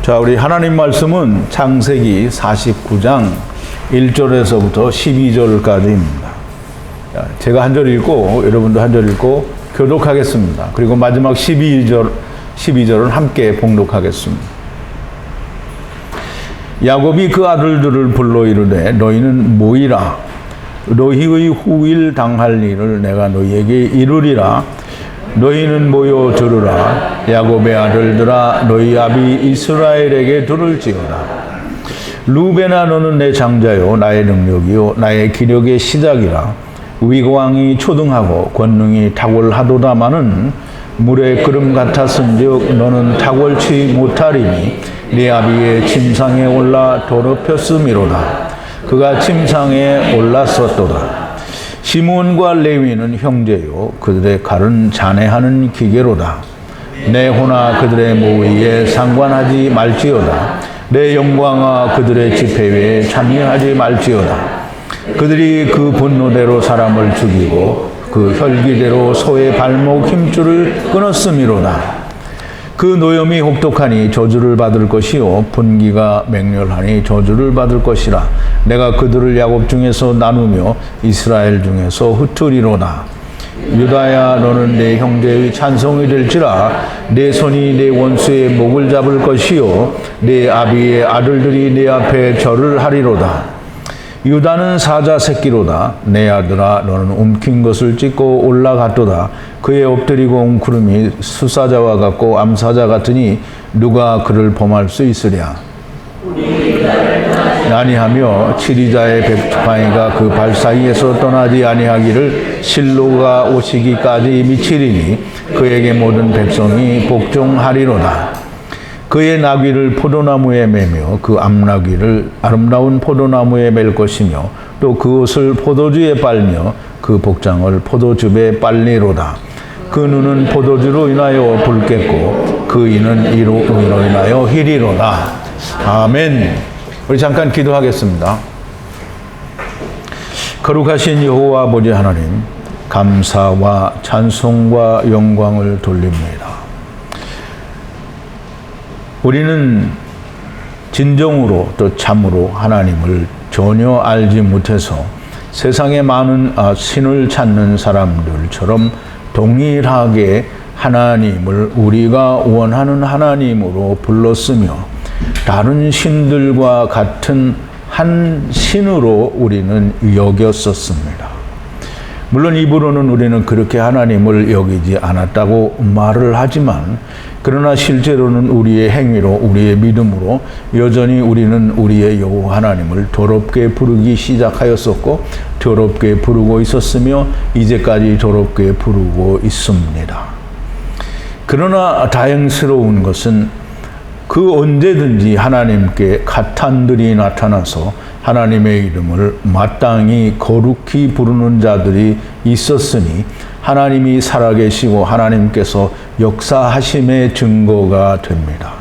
자, 우리 하나님 말씀은 창세기 49장 1절에서부터 12절까지입니다. 제가 한 절 읽고 여러분도 한 절 읽고 교독하겠습니다. 그리고 마지막 12절은 함께 봉독하겠습니다. 야곱이 그 아들들을 불러 이르되 너희는 모이라. 너희의 후일 당할 일을 내가 너희에게 이루리라. 너희는 모여 들으라. 야곱의 아들들아 너희 아비 이스라엘에게 들을지어다. 루벤아 너는 내 장자요 나의 능력이요 나의 기력의 시작이라. 위고왕이 초등하고 권능이 탁월하도다마는 물의 끓음 같았은즉 너는 탁월치 못하리니 네 아비의 침상에 올라 더럽혔음이로다. 그가 침상에 올랐었도다. 시므온과 레위는 형제요 그들의 칼은 잔해하는 기계로다. 내 호나 그들의 모의에 상관하지 말지어다. 내 영광아 그들의 집회에 참여하지 말지어다. 그들이 그 분노대로 사람을 죽이고 그 혈기대로 소의 발목 힘줄을 끊었음이로다. 그 노염이 혹독하니 저주를 받을 것이요 분기가 맹렬하니 저주를 받을 것이라. 내가 그들을 야곱 중에서 나누며 이스라엘 중에서 흩으리로다. 유다야 너는 내 형제의 찬송이 될지라. 내 손이 내 원수의 목을 잡을 것이요 내 아비의 아들들이 내 앞에 절을 하리로다. 유다는 사자 새끼로다. 내 아들아 너는 움킨 것을 찢고 올라갔도다. 그의 엎드리고 온 구름이 수사자와 같고 암사자 같으니 누가 그를 범할 수 있으랴. 아니하며 치리자의 백파이가 그 발 사이에서 떠나지 아니하기를 실로가 오시기까지 미치리니 그에게 모든 백성이 복종하리로다. 그의 나귀를 포도나무에 매며 그 암나귀를 아름다운 포도나무에 맬 것이며 또 그 옷을 포도주에 빨며 그 복장을 포도즙에 빨리로다. 그 눈은 포도주로 인하여 붉겠고 그 이는 이로 인하여 희리로다. 아멘. 우리 잠깐 기도하겠습니다. 거룩하신 여호와 아버지 하나님, 감사와 찬송과 영광을 돌립니다. 우리는 진정으로 또 참으로 하나님을 전혀 알지 못해서 세상에 많은 신을 찾는 사람들처럼 동일하게 하나님을 우리가 원하는 하나님으로 불렀으며 다른 신들과 같은 한 신으로 우리는 여겼었습니다. 물론 입으로는 우리는 그렇게 하나님을 여기지 않았다고 말을 하지만 그러나 실제로는 우리의 행위로 우리의 믿음으로 여전히 우리는 우리의 여호와 하나님을 더럽게 부르기 시작하였었고 더럽게 부르고 있었으며 이제까지 더럽게 부르고 있습니다. 그러나 다행스러운 것은 그 언제든지 하나님께 가탄들이 나타나서 하나님의 이름을 마땅히 거룩히 부르는 자들이 있었으니 하나님이 살아계시고 하나님께서 역사하심의 증거가 됩니다.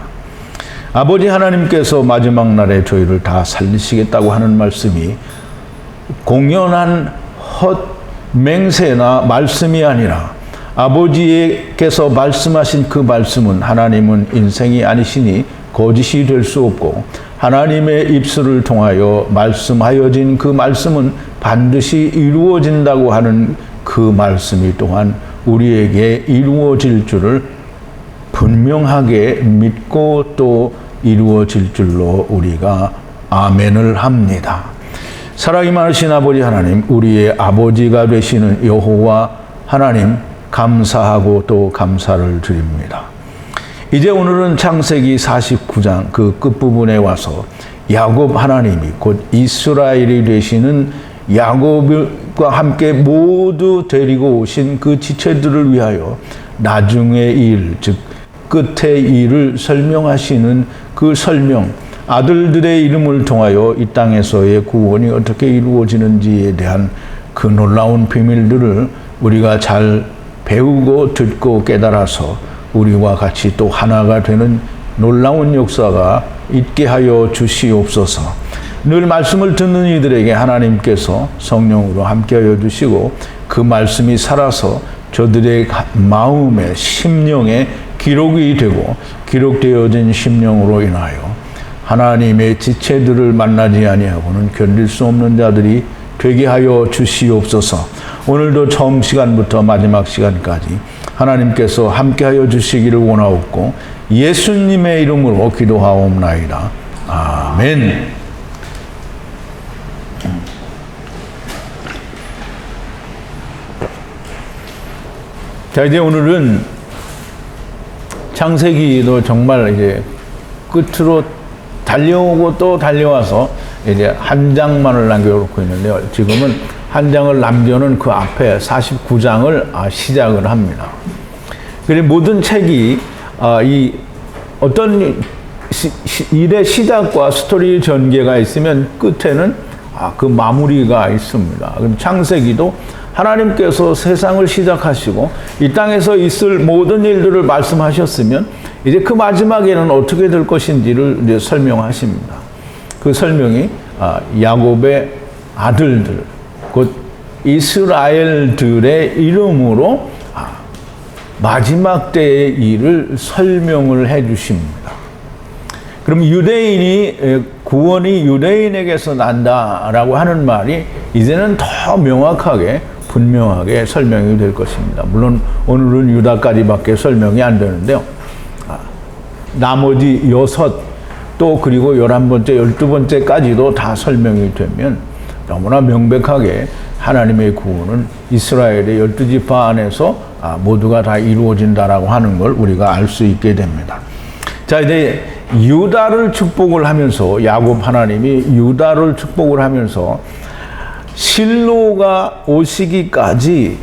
아버지 하나님께서 마지막 날에 저희를 다 살리시겠다고 하는 말씀이 공연한 헛맹세나 말씀이 아니라 아버지께서 말씀하신 그 말씀은 하나님은 인생이 아니시니 거짓이 될 수 없고 하나님의 입술을 통하여 말씀하여진 그 말씀은 반드시 이루어진다고 하는 그 말씀이 또한 우리에게 이루어질 줄을 분명하게 믿고 또 이루어질 줄로 우리가 아멘을 합니다. 사랑이 많으신 아버지 하나님, 우리의 아버지가 되시는 여호와 하나님 감사하고 또 감사를 드립니다. 이제 오늘은 창세기 49장 그 끝부분에 와서 야곱 하나님이 곧 이스라엘이 되시는 야곱과 함께 모두 데리고 오신 그 지체들을 위하여 나중의 일, 즉 끝의 일을 설명하시는 그 설명, 아들들의 이름을 통하여 이 땅에서의 구원이 어떻게 이루어지는지에 대한 그 놀라운 비밀들을 우리가 잘 배우고 듣고 깨달아서 우리와 같이 또 하나가 되는 놀라운 역사가 있게 하여 주시옵소서. 늘 말씀을 듣는 이들에게 하나님께서 성령으로 함께하여 주시고 그 말씀이 살아서 저들의 마음에 심령에 기록이 되고 기록되어진 심령으로 인하여 하나님의 지체들을 만나지 아니하고는 견딜 수 없는 자들이 되게 하여 주시옵소서. 오늘도 처음 시간부터 마지막 시간까지 하나님께서 함께하여 주시기를 원하옵고 예수님의 이름으로 기도하옵나이다. 아멘. 자, 이제 오늘은 창세기도 정말 이제 끝으로 달려오고 또 달려와서 이제 한 장만을 남겨놓고 있는데요. 지금은 한 장을 남겨놓은 그 앞에 49장을 시작을 합니다. 그리고 모든 책이 이 어떤 일의 시작과 스토리 전개가 있으면 끝에는 그 마무리가 있습니다. 그럼 창세기도 하나님께서 세상을 시작하시고 이 땅에서 있을 모든 일들을 말씀하셨으면 이제 그 마지막에는 어떻게 될 것인지를 이제 설명하십니다. 그 설명이 야곱의 아들들, 곧 이스라엘들의 이름으로 마지막 때의 일을 설명을 해 주십니다. 그럼 구원이 유대인에게서 난다라고 하는 말이 이제는 더 명확하게 분명하게 설명이 될 것입니다. 물론 오늘은 유다까지밖에 설명이 안 되는데요. 나머지 6, 또 그리고 11번째, 12번째까지도 다 설명이 되면 너무나 명백하게 하나님의 구원은 이스라엘의 12지파 안에서 모두가 다 이루어진다라고 하는 걸 우리가 알 수 있게 됩니다. 자, 이제 유다를 축복을 하면서 야곱 하나님이 유다를 축복을 하면서 실로가 오시기까지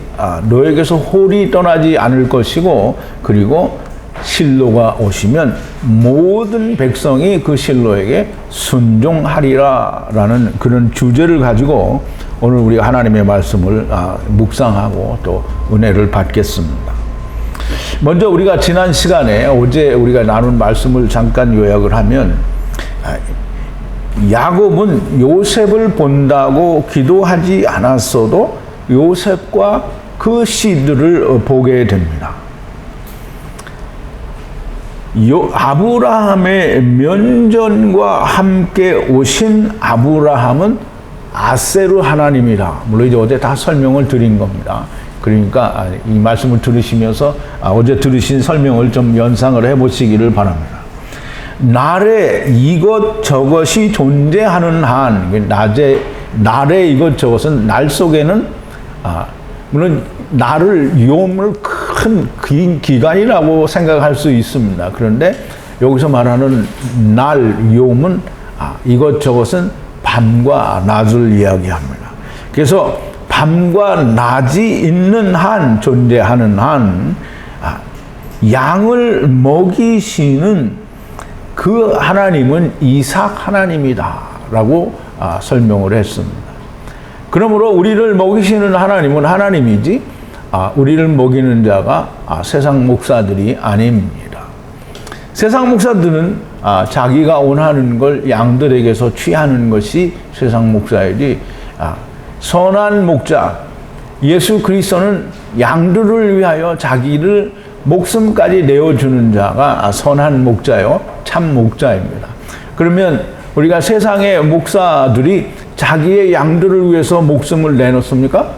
너에게서 홀이 떠나지 않을 것이고 그리고 실로가 오시면 모든 백성이 그 실로에게 순종하리라 라는 그런 주제를 가지고 오늘 우리가 하나님의 말씀을 묵상하고 또 은혜를 받겠습니다. 먼저 우리가 지난 시간에 어제 우리가 나눈 말씀을 잠깐 요약을 하면 야곱은 요셉을 본다고 기도하지 않았어도 요셉과 그 씨들을 보게 됩니다. 아브라함의 면전과 함께 오신 아브라함은 아세르 하나님이다. 물론 이제 어제 다 설명을 드린 겁니다. 그러니까 이 말씀을 들으시면서 어제 들으신 설명을 좀 연상을 해보시기를 바랍니다. 날에 이것저것이 존재하는 한, 날에 이것저것은 날 속에는 물론 날을 요물 큰 기간이라고 생각할 수 있습니다. 그런데 여기서 말하는 날 요음은 이것저것은 밤과 낮을 이야기합니다. 그래서 밤과 낮이 있는 한, 존재하는 한, 양을 먹이시는 그 하나님은 이삭 하나님이다 라고 설명을 했습니다. 그러므로 우리를 먹이시는 하나님은 하나님이지 우리를 먹이는 자가 세상 목사들이 아닙니다. 세상 목사들은 자기가 원하는 걸 양들에게서 취하는 것이 세상 목사이지 선한 목자 예수 그리스도는 양들을 위하여 자기를 목숨까지 내어주는 자가 선한 목자요 참 목자입니다. 그러면 우리가 세상의 목사들이 자기의 양들을 위해서 목숨을 내놓습니까?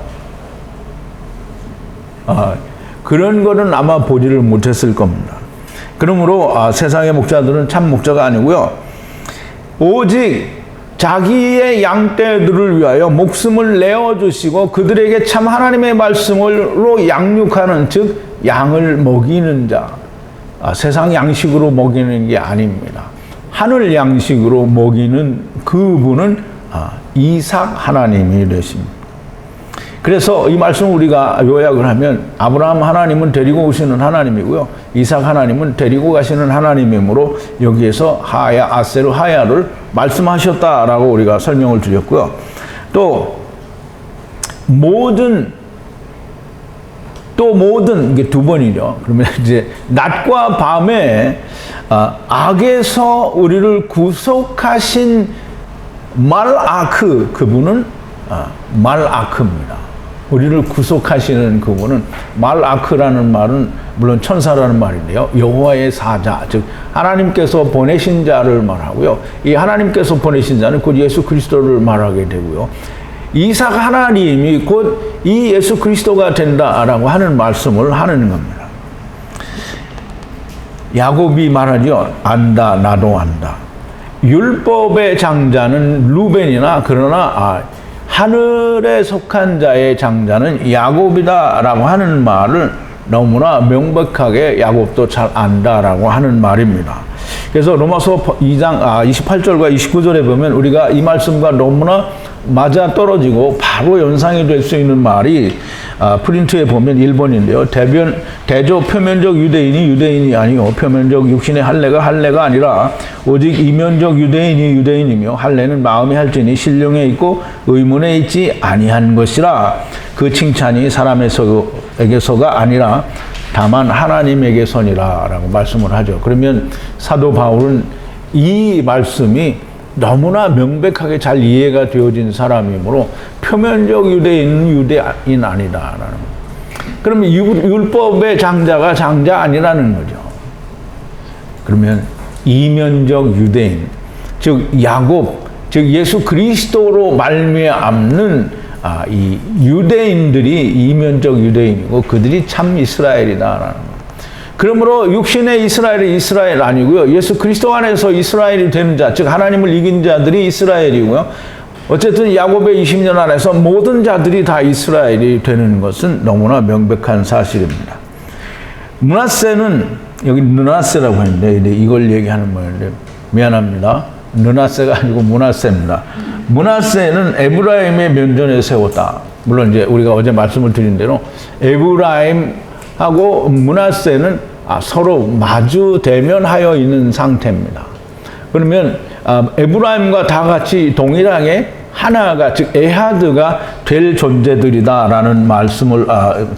그런 거는 아마 보지를 못했을 겁니다. 그러므로 세상의 목자들은 참 목자가 아니고요. 오직 자기의 양떼들을 위하여 목숨을 내어주시고 그들에게 참 하나님의 말씀으로 양육하는 즉 양을 먹이는 자 세상 양식으로 먹이는 게 아닙니다. 하늘 양식으로 먹이는 그분은 이삭 하나님이 되십니다. 그래서 이 말씀을 우리가 요약을 하면 아브라함 하나님은 데리고 오시는 하나님이고요. 이삭 하나님은 데리고 가시는 하나님이므로 여기에서 아세르 하야를 말씀하셨다라고 우리가 설명을 드렸고요. 또 모든 이게 두 번이죠. 그러면 이제 낮과 밤에 악에서 우리를 구속하신 말아크 그분은 말아크입니다. 우리를 구속하시는 그분은 말아크라는 말은 물론 천사라는 말인데요. 여호와의 사자, 즉 하나님께서 보내신 자를 말하고요. 이 하나님께서 보내신 자는 곧 예수 그리스도를 말하게 되고요. 이삭 하나님이 곧 이 예수 그리스도가 된다라고 하는 말씀을 하는 겁니다. 야곱이 말하죠. 안다, 나도 안다. 율법의 장자는 루벤이나 그러나 하늘에 속한 자의 장자는 야곱이다라고 하는 말을 너무나 명백하게 야곱도 잘 안다라고 하는 말입니다. 그래서 로마서 2장 28절과 29절에 보면 우리가 이 말씀과 너무나 맞아 떨어지고 바로 연상이 될 수 있는 말이 프린트에 보면 1번인데요. 대조 표면적 유대인이 아니요 표면적 육신의 할례가 아니라 오직 이면적 유대인이 유대인이며 할례는 마음이 할지니 신령에 있고 의문에 있지 아니한 것이라. 그 칭찬이 사람에게서가 아니라 다만 하나님에게서니라 라고 말씀을 하죠. 그러면 사도 바울은 이 말씀이 너무나 명백하게 잘 이해가 되어진 사람이므로 표면적 유대인은 유대인 아니다라는 거예요. 그러면 율법의 장자가 장자 아니라는 거죠. 그러면 이면적 유대인, 즉 야곱, 즉 예수 그리스도로 말미암는 이 유대인들이 이면적 유대인이고 그들이 참 이스라엘이다라는 거예요. 그러므로 육신의 이스라엘이 이스라엘 아니고요. 예수 그리스도 안에서 이스라엘이 되는 자, 즉 하나님을 이긴 자들이 이스라엘이고요. 어쨌든 야곱의 20년 안에서 모든 자들이 다 이스라엘이 되는 것은 너무나 명백한 사실입니다. 므낫세는 여기 므낫세라고 했는데 이걸 얘기하는 모양인데 미안합니다. 므낫세가 아니고 므낫세입니다. 므낫세는 에브라임의 면전에 세웠다. 물론 이제 우리가 어제 말씀을 드린 대로 에브라임하고 므낫세는 서로 마주 대면하여 있는 상태입니다. 그러면 에브라임과 다 같이 동일하게 하나가 즉 에하드가 될 존재들이다라는 말씀을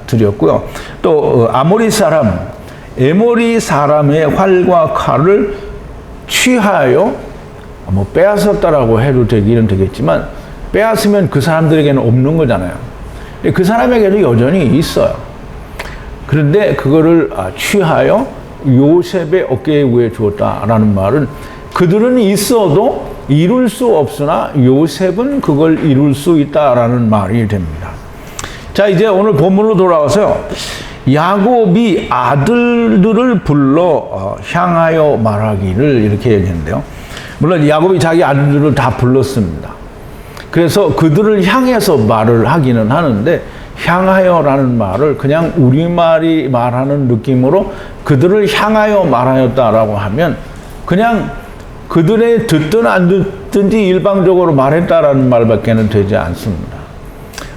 드렸고요. 또 아모리 사람, 에모리 사람의 활과 칼을 취하여 빼앗았다라고 해도 되기는 되겠지만 빼앗으면 그 사람들에게는 없는 거잖아요. 그 사람에게는 여전히 있어요. 그런데 그거를 취하여 요셉의 어깨에 위에 주었다라는 말은 그들은 있어도 이룰 수 없으나 요셉은 그걸 이룰 수 있다라는 말이 됩니다. 자, 이제 오늘 본문으로 돌아와서요. 야곱이 아들들을 불러 향하여 말하기를 이렇게 얘기했는데요. 물론 야곱이 자기 아들들을 다 불렀습니다. 그래서 그들을 향해서 말을 하기는 하는데 향하여라는 말을 그냥 우리말이 말하는 느낌으로 그들을 향하여 말하였다라고 하면 그냥 그들의 듣든 안 듣든지 일방적으로 말했다라는 말밖에는 되지 않습니다.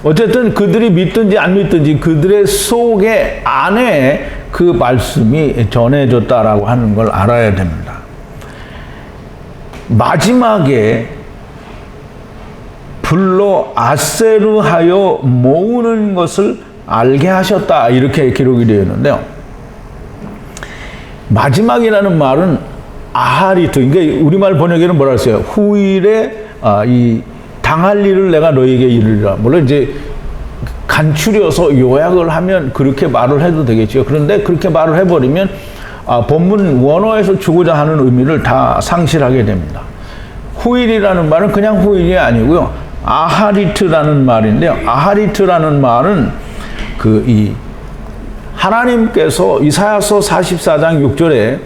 어쨌든 그들이 믿든지 안 믿든지 그들의 속에 안에 그 말씀이 전해졌다라고 하는 걸 알아야 됩니다. 마지막에 불러 아세르하여 모으는 것을 알게 하셨다 이렇게 기록이 되어 있는데요. 마지막이라는 말은 아하리트, 이게 우리말 번역에는 뭐라 했어요? 후일에 이 당할 일을 내가 너에게 이르리라. 물론 이제 간추려서 요약을 하면 그렇게 말을 해도 되겠죠. 그런데 그렇게 말을 해버리면 본문 원어에서 주고자 하는 의미를 다 상실하게 됩니다. 후일이라는 말은 그냥 후일이 아니고요. 아하리트라는 말인데요. 아하리트라는 말은 하나님께서 이사야서 44장 6절에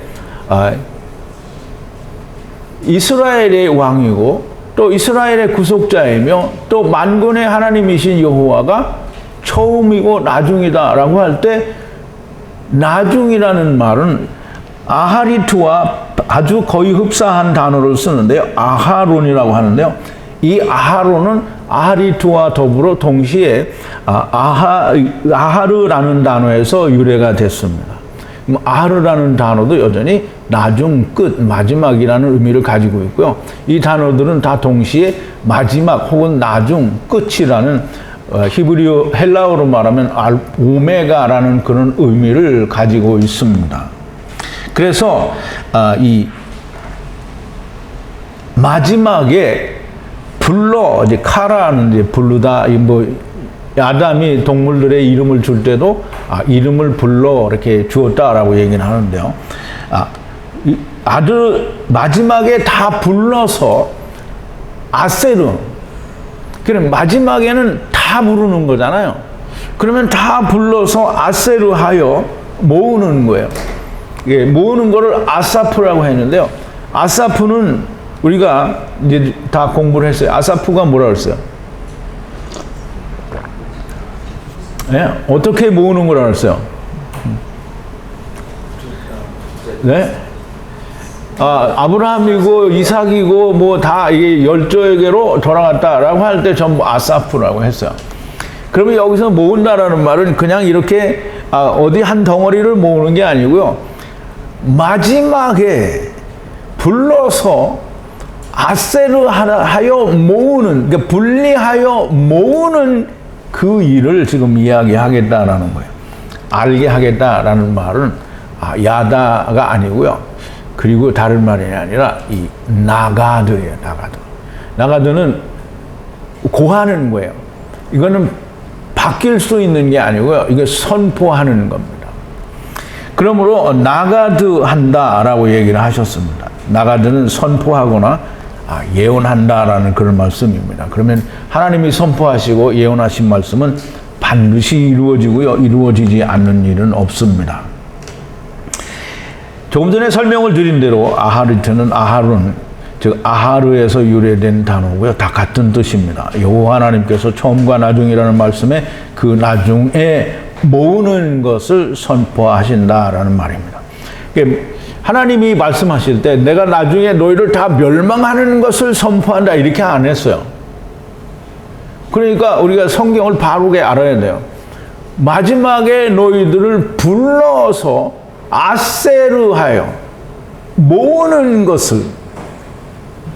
이스라엘의 왕이고 또 이스라엘의 구속자이며 또 만군의 하나님이신 여호와가 처음이고 나중이다라고 할 때 나중이라는 말은 아하리트와 아주 거의 흡사한 단어를 쓰는데요. 아하론이라고 하는데요. 이 아하론은 아하리트와 더불어 동시에 아하르라는 단어에서 유래가 됐습니다. 아하르라는 단어도 여전히 나중, 끝, 마지막이라는 의미를 가지고 있고요. 이 단어들은 다 동시에 마지막 혹은 나중, 끝이라는 히브리어 헬라어로 말하면 오메가라는 그런 의미를 가지고 있습니다. 그래서 이 마지막에 불러, 이제 카라는 이제 부르다, 아담이 동물들의 이름을 줄 때도 이름을 불러 이렇게 주었다라고 얘기는 하는데요. 아들 마지막에 다 불러서 아세르. 그럼 마지막에는 다 부르는 거잖아요. 그러면 다 불러서 아세르 하여 모으는 거예요. 예, 모으는 거를 아사프라고 했는데요. 아사프는 우리가 이제 다 공부를 했어요. 아사프가 뭐라 그랬어요? 네? 어떻게 모으는 거라 그랬어요? 네? 아브라함이고 이삭이고 뭐 다 이게 열조에게로 돌아갔다라고 할 때 전부 아사프라고 했어요. 그러면 여기서 모은다라는 말은 그냥 이렇게 어디 한 덩어리를 모으는 게 아니고요. 마지막에 불러서 아세르 하여 모으는, 그러니까 분리하여 모으는 그 일을 지금 이야기하겠다라는 거예요. 알게 하겠다라는 말은 야다가 아니고요. 그리고 다른 말이 아니라 이 나가드예요. 나가드는 고하는 거예요. 이거는 바뀔 수 있는 게 아니고요. 이거 선포하는 겁니다. 그러므로 나가드 한다라고 얘기를 하셨습니다. 나가드는 선포하거나 예언한다라는 그런 말씀입니다. 그러면 하나님이 선포하시고 예언하신 말씀은 반드시 이루어지고요. 이루어지지 않는 일은 없습니다. 조금 전에 설명을 드린 대로 아하르트는 아하룬, 즉 아하르에서 유래된 단어고요. 다 같은 뜻입니다. 여호와 하나님께서 처음과 나중이라는 말씀에 그 나중에 모으는 것을 선포하신다라는 말입니다. 하나님이 말씀하실 때 내가 나중에 너희를 다 멸망하는 것을 선포한다 이렇게 안 했어요. 그러니까 우리가 성경을 바르게 알아야 돼요. 마지막에 너희들을 불러서 아세르하여 모으는 것을,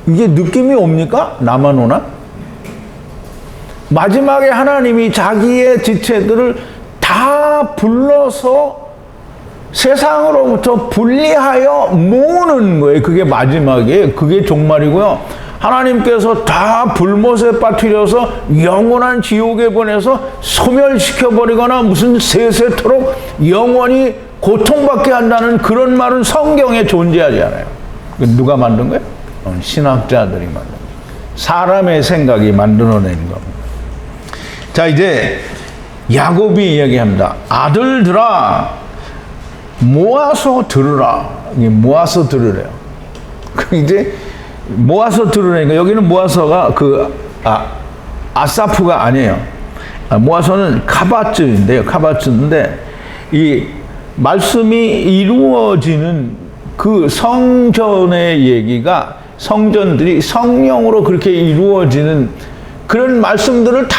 이게 느낌이 옵니까? 나만 오나? 마지막에 하나님이 자기의 지체들을 다 불러서 세상으로부터 분리하여 모으는 거예요. 그게 마지막에, 그게 종말이고요. 하나님께서 다 불못에 빠뜨려서 영원한 지옥에 보내서 소멸시켜버리거나 무슨 세세토록 영원히 고통받게 한다는 그런 말은 성경에 존재하지 않아요. 누가 만든 거예요? 신학자들이 만든 거예요. 사람의 생각이 만들어낸 겁니다. 자, 이제 야곱이 이야기합니다. 아들들아 모아서 들으라. 모아서 들으래요. 이제 모아서 들으라니까 여기는 모아서가 아사프가 아니에요. 모아서는 카바츠인데요. 카바츠인데 이 말씀이 이루어지는 그 성전의 얘기가 성전들이 성령으로 그렇게 이루어지는 그런 말씀들을 다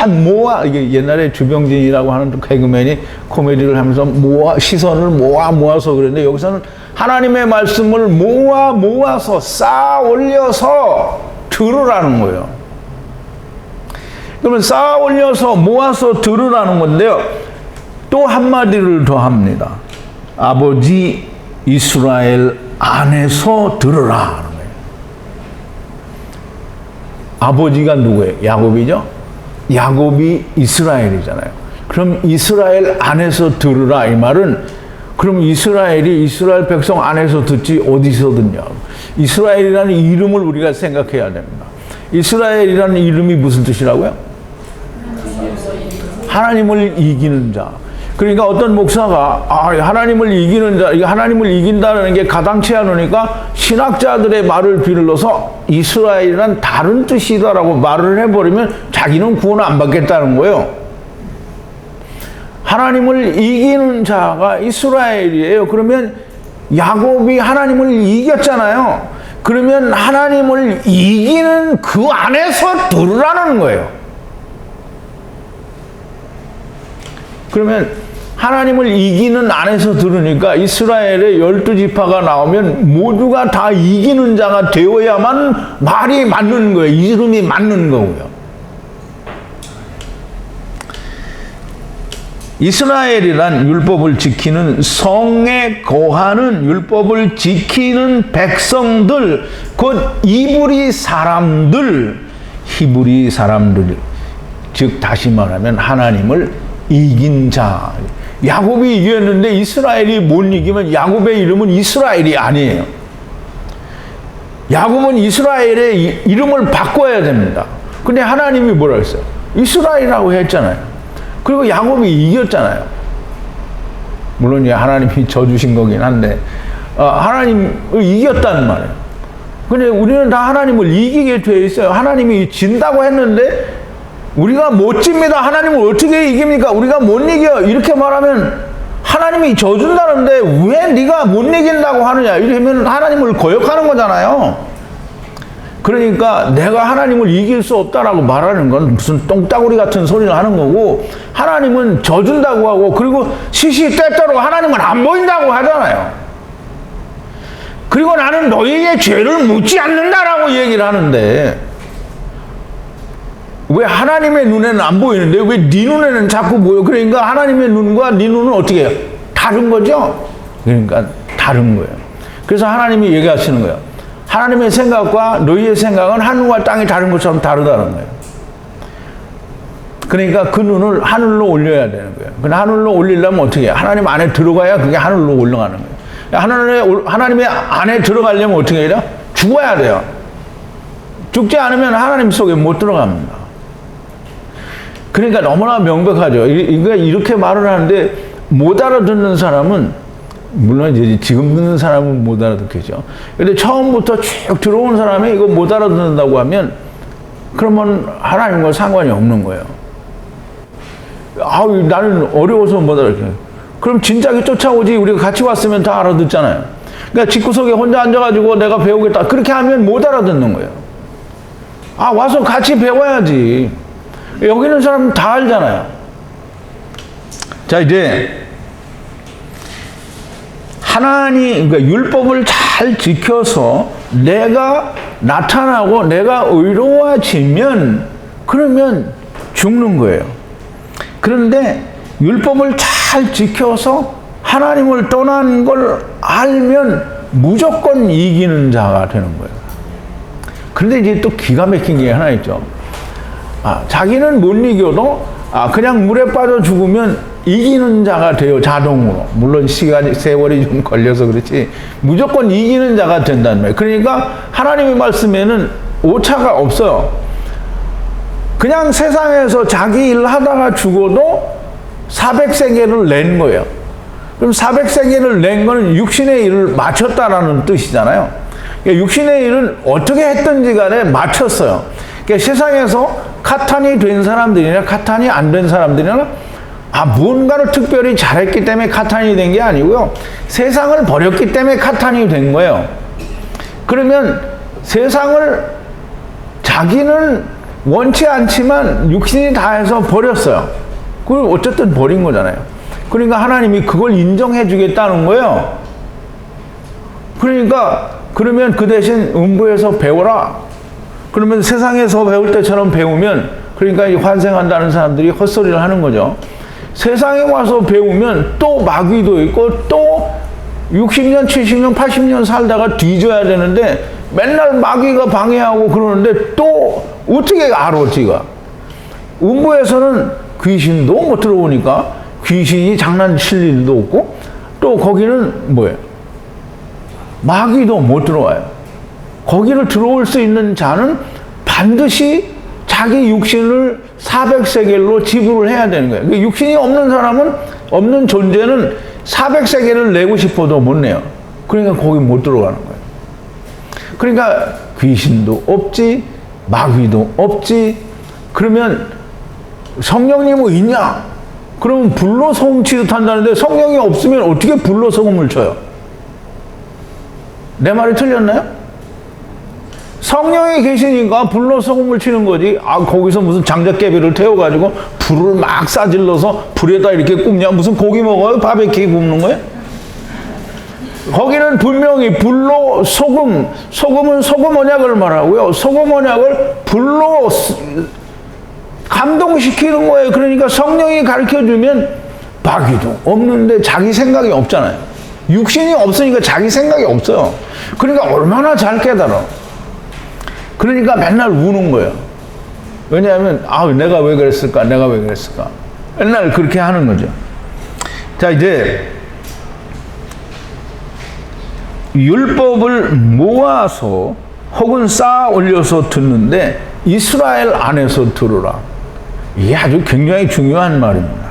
모아, 이게 옛날에 주병진이라고 하는 개그맨이 코미디를 하면서 시선을 모아서 그랬는데 여기서는 하나님의 말씀을 모아서 쌓아 올려서 들으라는 거예요. 그러면 쌓아 올려서 모아서 들으라는 건데요. 또 한마디를 더 합니다. 아버지 이스라엘 안에서 들으라 하는 거예요. 아버지가 누구예요? 야곱이죠? 야곱이 이스라엘이잖아요. 그럼 이스라엘 안에서 들으라 이 말은 그럼 이스라엘 백성 안에서 듣지 어디서 듣냐. 이스라엘이라는 이름을 우리가 생각해야 됩니다. 이스라엘이라는 이름이 무슨 뜻이라고요? 하나님을 이기는 자. 그러니까 어떤 목사가 하나님을 이기는 자, 하나님을 이긴다는 게 가당치 않으니까 신학자들의 말을 빌려서 이스라엘이란 다른 뜻이다라고 말을 해버리면 자기는 구원 안 받겠다는 거예요. 하나님을 이기는 자가 이스라엘이에요. 그러면 야곱이 하나님을 이겼잖아요. 그러면 하나님을 이기는 그 안에서 들으라는 거예요. 그러면 하나님을 이기는 안에서 들으니까 이스라엘의 12지파가 나오면 모두가 다 이기는 자가 되어야만 말이 맞는 거예요. 이름이 맞는 거고요. 이스라엘이란 율법을 지키는 성에 거하는 율법을 지키는 백성들, 곧 이브리 사람들, 히브리 사람들, 즉 다시 말하면 하나님을 이긴 자. 야곱이 이겼는데 이스라엘이 못 이기면 야곱의 이름은 이스라엘이 아니에요. 야곱은 이스라엘의 이름을 바꿔야 됩니다. 근데 하나님이 뭐라 했어요? 이스라엘이라고 했잖아요. 그리고 야곱이 이겼잖아요. 물론 이제 하나님이 져주신 거긴 한데 하나님을 이겼다는 말이에요. 근데 우리는 다 하나님을 이기게 돼 있어요. 하나님이 진다고 했는데 우리가 못 집니다. 하나님을 어떻게 이깁니까? 우리가 못 이겨. 이렇게 말하면 하나님이 져준다는데 왜 네가 못 이긴다고 하느냐. 이러면 하나님을 거역하는 거잖아요. 그러니까 내가 하나님을 이길 수 없다라고 말하는 건 무슨 똥따구리 같은 소리를 하는 거고, 하나님은 져준다고 하고, 그리고 시시때때로 하나님은 안 보인다고 하잖아요. 그리고 나는 너희의 죄를 묻지 않는다라고 얘기를 하는데, 왜 하나님의 눈에는 안 보이는데 왜 네 눈에는 자꾸 보여? 그러니까 하나님의 눈과 네 눈은 어떻게 해요? 다른 거죠? 그러니까 다른 거예요. 그래서 하나님이 얘기하시는 거예요. 하나님의 생각과 너희의 생각은 하늘과 땅이 다른 것처럼 다르다는 거예요. 그러니까 그 눈을 하늘로 올려야 되는 거예요. 근데 하늘로 올리려면 어떻게 해요? 하나님 안에 들어가야 그게 하늘로 올라가는 거예요. 하나님의 안에 들어가려면 어떻게 해요? 죽어야 돼요. 죽지 않으면 하나님 속에 못 들어갑니다. 그러니까 너무나 명백하죠. 이렇게 말을 하는데 못 알아듣는 사람은, 물론 이제 지금 듣는 사람은 못 알아듣겠죠. 근데 처음부터 쭉 들어온 사람이 이거 못 알아듣는다고 하면 그러면 하나님과 상관이 없는 거예요. 나는 어려워서 못 알아듣겠어요. 그럼 진작에 쫓아오지. 우리가 같이 왔으면 다 알아듣잖아요. 그러니까 집구석에 혼자 앉아가지고 내가 배우겠다. 그렇게 하면 못 알아듣는 거예요. 와서 같이 배워야지. 여기 있는 사람은 다 알잖아요. 자, 이제 그러니까 율법을 잘 지켜서 내가 나타나고 내가 의로워지면 그러면 죽는 거예요. 그런데 율법을 잘 지켜서 하나님을 떠난 걸 알면 무조건 이기는 자가 되는 거예요. 그런데 이제 또 기가 막힌 게 하나 있죠. 자기는 못 이겨도 그냥 물에 빠져 죽으면 이기는 자가 돼요, 자동으로. 물론 세월이 좀 걸려서 그렇지 무조건 이기는 자가 된다는 거예요. 그러니까 하나님의 말씀에는 오차가 없어요. 그냥 세상에서 자기 일 하다가 죽어도 400세겔을 낸 거예요. 그럼 400세겔을 낸 거는 육신의 일을 마쳤다라는 뜻이잖아요. 그러니까 육신의 일은 어떻게 했든지 간에 마쳤어요. 그러니까 세상에서 카탄이 된 사람들이나 카탄이 안 된 사람들이나 무언가를 특별히 잘했기 때문에 카탄이 된 게 아니고요. 세상을 버렸기 때문에 카탄이 된 거예요. 그러면 세상을 자기는 원치 않지만 육신이 다 해서 버렸어요. 그걸 어쨌든 버린 거잖아요. 그러니까 하나님이 그걸 인정해 주겠다는 거예요. 그러니까 그러면 그 대신 음부에서 배워라. 그러면 세상에서 배울 때처럼 배우면, 그러니까 환생한다는 사람들이 헛소리를 하는 거죠. 세상에 와서 배우면 또 마귀도 있고 또 60년, 70년, 80년 살다가 뒤져야 되는데 맨날 마귀가 방해하고 그러는데 또 어떻게 알아, 지가. 음부에서는 귀신도 못 들어오니까 귀신이 장난칠 일도 없고 또 거기는 뭐예요? 마귀도 못 들어와요. 거기를 들어올 수 있는 자는 반드시 자기 육신을 400세겔로 지불을 해야 되는 거예요. 그러니까 육신이 없는 사람은, 없는 존재는 400세겔을 내고 싶어도 못 내요. 그러니까 거기 못 들어가는 거예요. 그러니까 귀신도 없지, 마귀도 없지. 그러면 성령님은 있냐? 그러면 불로 소금 취급한다는데 성령이 없으면 어떻게 불로 소금을 쳐요? 내 말이 틀렸나요? 성령이 계시니까 불로 소금을 치는 거지. 거기서 무슨 장작개비를 태워가지고 불을 막 싸질러서 불에다 이렇게 굽냐? 무슨 고기 먹어요? 바베큐 굽는 거예요? 거기는 분명히 불로 소금은 소금 언약을 말하고요. 소금 언약을 불로 감동시키는 거예요. 그러니까 성령이 가르쳐주면 마귀도 없는데 자기 생각이 없잖아요. 육신이 없으니까 자기 생각이 없어요. 그러니까 얼마나 잘 깨달아. 그러니까 맨날 우는 거예요. 왜냐하면 내가 왜 그랬을까? 내가 왜 그랬을까? 맨날 그렇게 하는 거죠. 자, 이제 율법을 모아서 혹은 쌓아 올려서 듣는데 이스라엘 안에서 들으라. 이게 아주 굉장히 중요한 말입니다.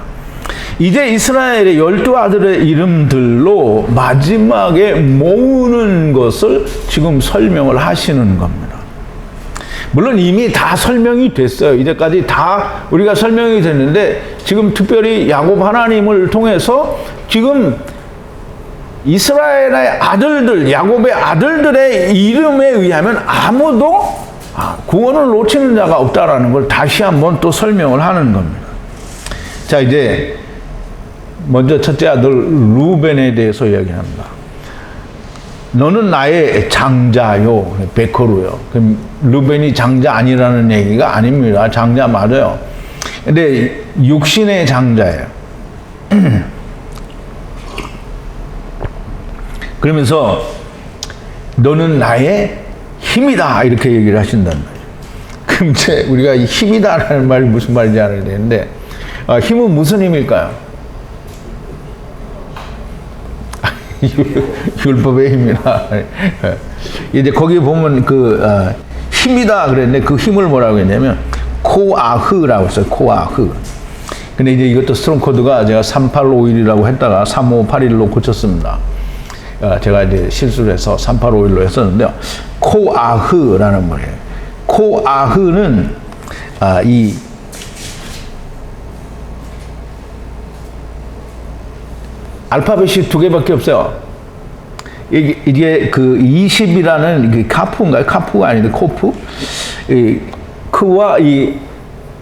이제 이스라엘의 12아들의 이름들로 마지막에 모으는 것을 지금 설명을 하시는 겁니다. 물론 이미 다 설명이 됐어요. 이제까지 다 우리가 설명이 됐는데 지금 특별히 야곱 하나님을 통해서 지금 이스라엘의 아들들, 야곱의 아들들의 이름에 의하면 아무도 구원을 놓치는 자가 없다라는 걸 다시 한번 또 설명을 하는 겁니다. 자, 이제 먼저 첫째 아들 루벤에 대해서 이야기합니다. 너는 나의 장자요, 베코르요. 그럼 루벤이 장자 아니라는 얘기가 아닙니다. 장자 맞아요. 근데 육신의 장자예요. 그러면서 너는 나의 힘이다 이렇게 얘기를 하신단 말이에요. 그럼 이제 우리가 이 힘이다라는 말이 무슨 말인지 알아야 되는데 힘은 무슨 힘일까요? 율법의 힘이나 이제 거기 보면 힘이다 그랬는데 그 힘을 뭐라고 했냐면 코아흐라고 했어요. 코아흐. 근데 이제 이것도 스트롱 코드가 제가 3851이라고 했다가 3581로 고쳤습니다. 제가 이제 실수를 해서 3851로 했었는데요. 코아흐라는 말이에요. 코아흐는 이 알파벳이 2개밖에 없어요. 이게 그 20이라는 카프인가요? 카프가 아닌데 코프? 그와 이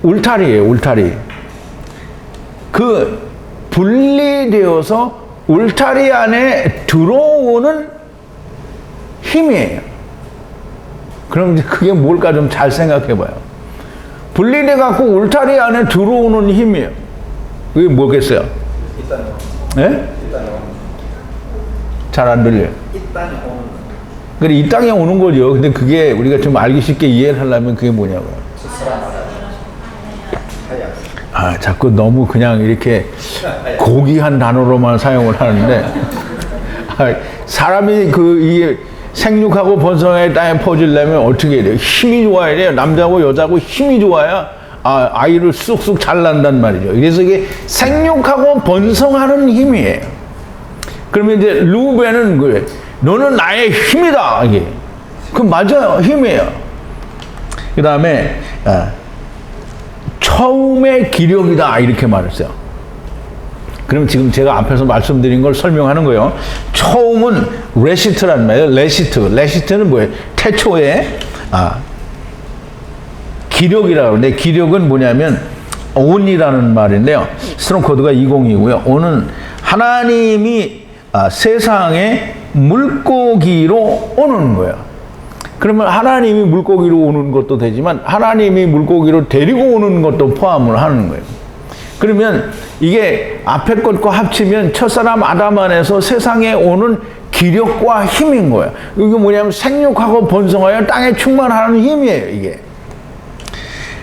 울타리예요. 울타리. 그 분리되어서 울타리 안에 들어오는 힘이에요. 그럼 이제 그게 뭘까 좀 잘 생각해 봐요. 분리돼 갖고 울타리 안에 들어오는 힘이에요. 그게 뭐겠어요? 예? 잘 안 들려요. 그래, 이 땅에 오는 거죠. 근데 그게 우리가 좀 알기 쉽게 이해를 하려면 그게 뭐냐고요. 자꾸 너무 그냥 이렇게 고귀한 단어로만 사용을 하는데, 사람이 이 생육하고 번성의 땅에 퍼지려면 어떻게 해야 돼요? 힘이 좋아야 돼요. 남자고 여자고 힘이 좋아야 아이를 쑥쑥 잘 난단 말이죠. 그래서 이게 생육하고 번성하는 힘이에요. 그러면 이제 루벤은 그래. 너는 나의 힘이다. 이게. 그 맞아요. 힘이에요. 그 다음에 처음의 기력이다. 이렇게 말했어요. 그럼 지금 제가 앞에서 말씀드린 걸 설명하는 거예요. 처음은 레시트란 말이에요. 레시트는 뭐예요? 태초에 기력이라고 하는데, 기력은 뭐냐면 온이라는 말인데요. 스트롱 코드가 20이고요. 온은 하나님이 세상에 물고기로 오는 거예요. 그러면 하나님이 물고기로 오는 것도 되지만 하나님이 물고기로 데리고 오는 것도 포함을 하는 거예요. 그러면 이게 앞에 것과 합치면 첫사람 아담 안에서 세상에 오는 기력과 힘인 거예요. 이게 뭐냐면 생육하고 번성하여 땅에 충만하는 힘이에요, 이게.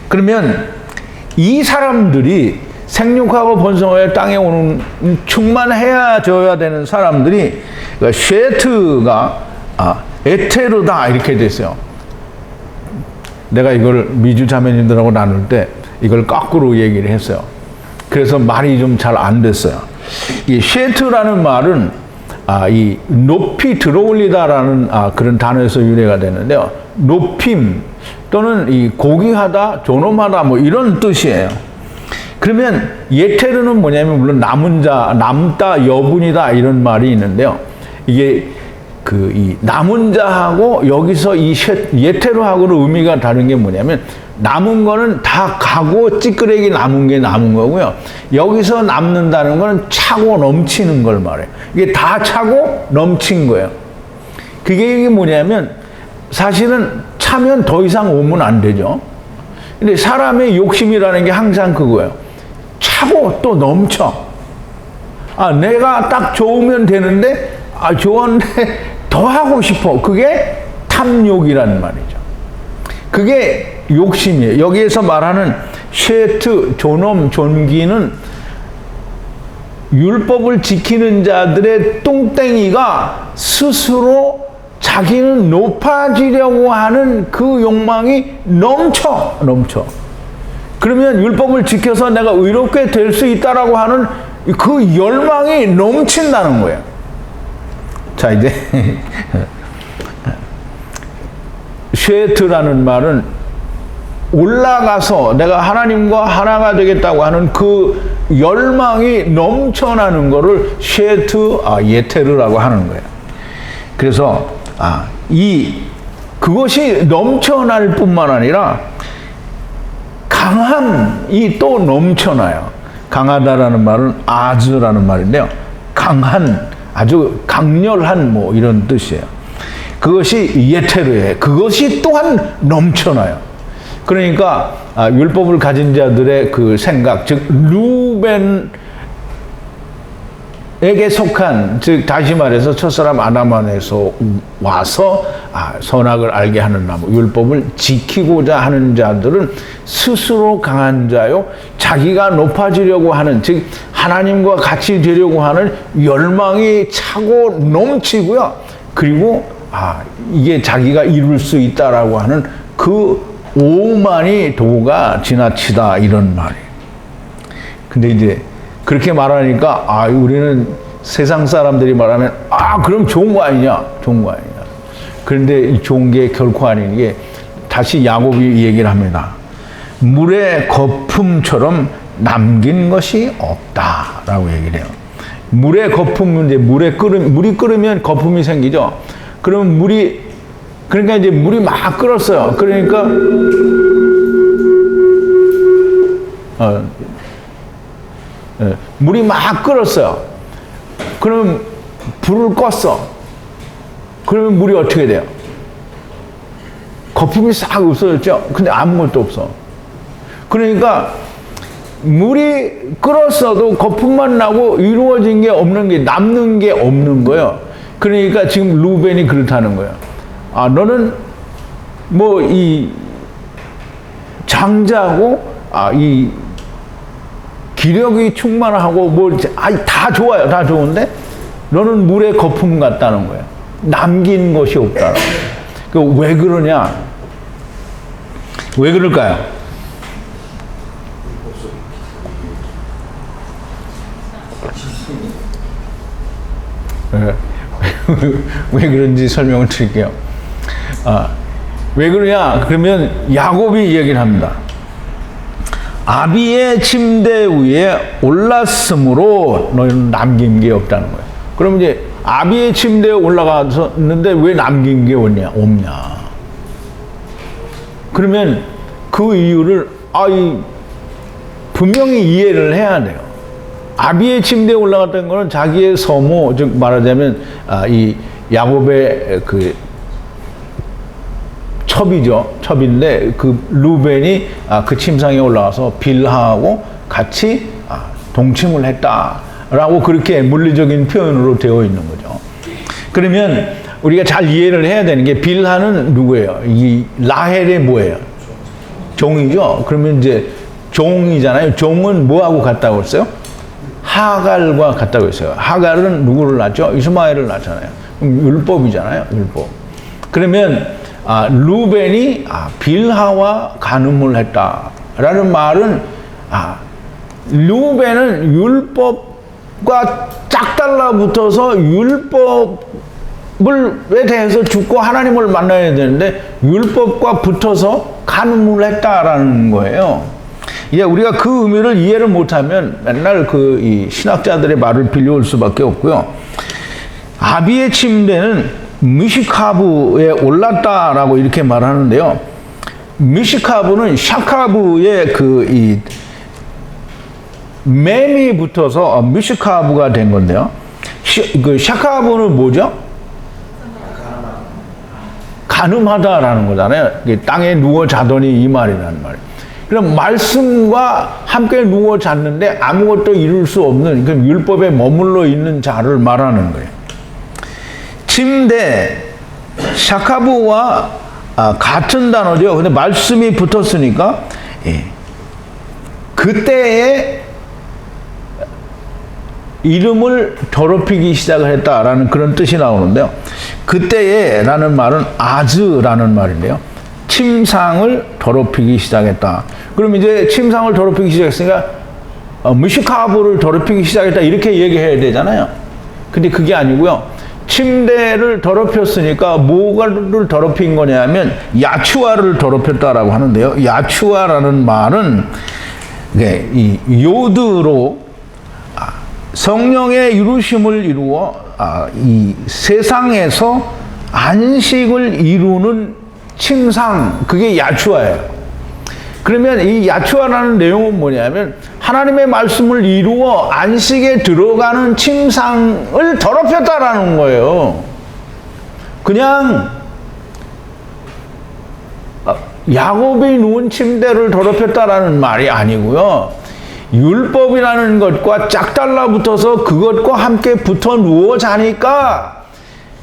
그러면 이 사람들이 생육하고 번성하여 땅에 오는 충만해야져야 되는 사람들이 쉐트가 에테르다 이렇게 됐어요. 내가 이걸 미주 자매님들하고 나눌 때 이걸 거꾸로 얘기를 했어요. 그래서 말이 좀 잘 안 됐어요. 이 쉐트라는 말은 이 높이 들어올리다라는 그런 단어에서 유래가 되는데요. 높임 또는 이 고귀하다, 존엄하다 뭐 이런 뜻이에요. 그러면 예테르는 뭐냐면 물론 남은 자, 남다, 여분이다 이런 말이 있는데요. 이게 이 남은 자하고 여기서 이 예테르하고는 의미가 다른 게 뭐냐면 남은 거는 다 가고 찌끄레기 남은 게 남은 거고요. 여기서 남는다는 거는 차고 넘치는 걸 말해요. 이게 다 차고 넘친 거예요. 그게 뭐냐면 사실은 차면 더 이상 오면 안 되죠. 근데 사람의 욕심이라는 게 항상 그거예요. 차고 또 넘쳐. 내가 딱 좋으면 되는데, 좋았는데 더 하고 싶어. 그게 탐욕이라는 말이죠. 그게 욕심이에요. 여기에서 말하는 쉐트, 존엄, 존귀는 율법을 지키는 자들의 뚱땡이가 스스로 자기는 높아지려고 하는 그 욕망이 넘쳐. 그러면 율법을 지켜서 내가 의롭게 될 수 있다라고 하는 그 열망이 넘친다는 거예요. 자, 이제 쉐트라는 말은 올라가서 내가 하나님과 하나가 되겠다고 하는 그 열망이 넘쳐나는 거를 쉐트 예테르라고 하는 거예요. 그래서 그것이 넘쳐날 뿐만 아니라 강함이 또 넘쳐나요. 강하다라는 말은 아즈라는 말인데요. 강한, 아주 강렬한 뭐 이런 뜻이에요. 그것이 예테르예요. 그것이 또한 넘쳐나요. 그러니까 율법을 가진 자들의 그 생각, 즉 루벤에게 속한, 즉 다시 말해서 첫사람 아담 안에서 와서 선악을 알게 하는 나무, 율법을 지키고자 하는 자들은 스스로 강한 자요, 자기가 높아지려고 하는, 즉 하나님과 같이 되려고 하는 열망이 차고 넘치고요. 그리고 이게 자기가 이룰 수 있다라고 하는 그 오만이 도가 지나치다, 이런 말이에요. 근데 이제 그렇게 말하니까 우리는 세상 사람들이 말하면 그럼 좋은 거 아니냐, 그런데 이 좋은 게 결코 아닌 게, 다시 야곱이 이 얘기를 합니다. 물의 거품처럼 남긴 것이 없다라고 얘기를 해요. 물의 거품은 이제 물이 끓으면 거품이 생기죠. 그러면 그러니까 이제 물이 막 끓었어요. 그러니까 물이 막 끓었어요. 그럼 불을 껐어. 그러면 물이 어떻게 돼요? 거품이 싹 없어졌죠. 근데 아무것도 없어. 그러니까 물이 끓었어도 거품만 나고 이루어진 게 없는 게, 남는 게 없는 거예요. 그러니까 지금 루벤이 그렇다는 거예요. 너는 뭐 이 장자고 이 기력이 충만하고 뭐 다 좋아요. 다 좋은데 너는 물의 거품 같다는 거예요. 남긴 것이 없다는 거예요. 왜 그러냐? 왜 그럴까요? 왜 그런지 설명을 드릴게요. 왜 그러냐? 그러면 야곱이 얘기를 합니다. 아비의 침대 위에 올랐으므로 너희는 남긴 게 없다는 거예요. 그럼 이제 아비의 침대에 올라갔는데 왜 남긴 게 없냐? 그러면 그 이유를 분명히 이해를 해야 돼요. 아비의 침대에 올라갔다는 것은 자기의 서모, 즉 말하자면 이 야곱의 그 첩인데 그 루벤이 그 침상에 올라가서 빌하하고 같이 동침을 했다라고 그렇게 물리적인 표현으로 되어 있는 거죠. 그러면 우리가 잘 이해를 해야 되는 게, 빌하는 누구예요? 이 라헬의 뭐예요? 종이죠. 그러면 이제 종이잖아요. 종은 뭐하고 같다고 했어요? 하갈과 같다고 했어요. 하갈은 누구를 낳죠? 이스마엘을 낳잖아요. 그럼 율법이잖아요. 율법. 그러면 루벤이 빌하와 간음을 했다라는 말은 루벤은 율법과 짝 달라붙어서 율법에 대해서 죽고 하나님을 만나야 되는데 율법과 붙어서 간음을 했다라는 거예요. 이제 우리가 그 의미를 이해를 못하면 맨날 이 신학자들의 말을 빌려올 수밖에 없고요. 아비의 침대는 미시카브에 올랐다라고 이렇게 말하는데요. 미시카브는 샤카브의 이 맴이 붙어서 미시카브가 된 건데요. 그 샤카브는 뭐죠? 간음하다라는 거잖아요. 땅에 누워 자더니 이 말이라는 말. 그럼 말씀과 함께 누워 잤는데 아무것도 이룰 수 없는, 그 율법에 머물러 있는 자를 말하는 거예요. 침대, 샤카브와 같은 단어죠. 근데 말씀이 붙었으니까 그때에 이름을 더럽히기 시작을 했다라는 그런 뜻이 나오는데요. 그때에 라는 말은 아즈라는 말인데요. 침상을 더럽히기 시작했다. 그럼 이제 침상을 더럽히기 시작했으니까 미슈카브를 더럽히기 시작했다 이렇게 얘기해야 되잖아요. 근데 그게 아니고요. 침대를 더럽혔으니까 뭐를 더럽힌 거냐면 야추아를 더럽혔다라고 하는데요. 야추아라는 말은 이 요드로 성령의 이루심을 이루어 이 세상에서 안식을 이루는 침상, 그게 야추아예요. 그러면 이 야추아라는 내용은 뭐냐면 하나님의 말씀을 이루어 안식에 들어가는 침상을 더럽혔다라는 거예요. 그냥 야곱이 누운 침대를 더럽혔다라는 말이 아니고요. 율법이라는 것과 짝 달라붙어서 그것과 함께 붙어 누워 자니까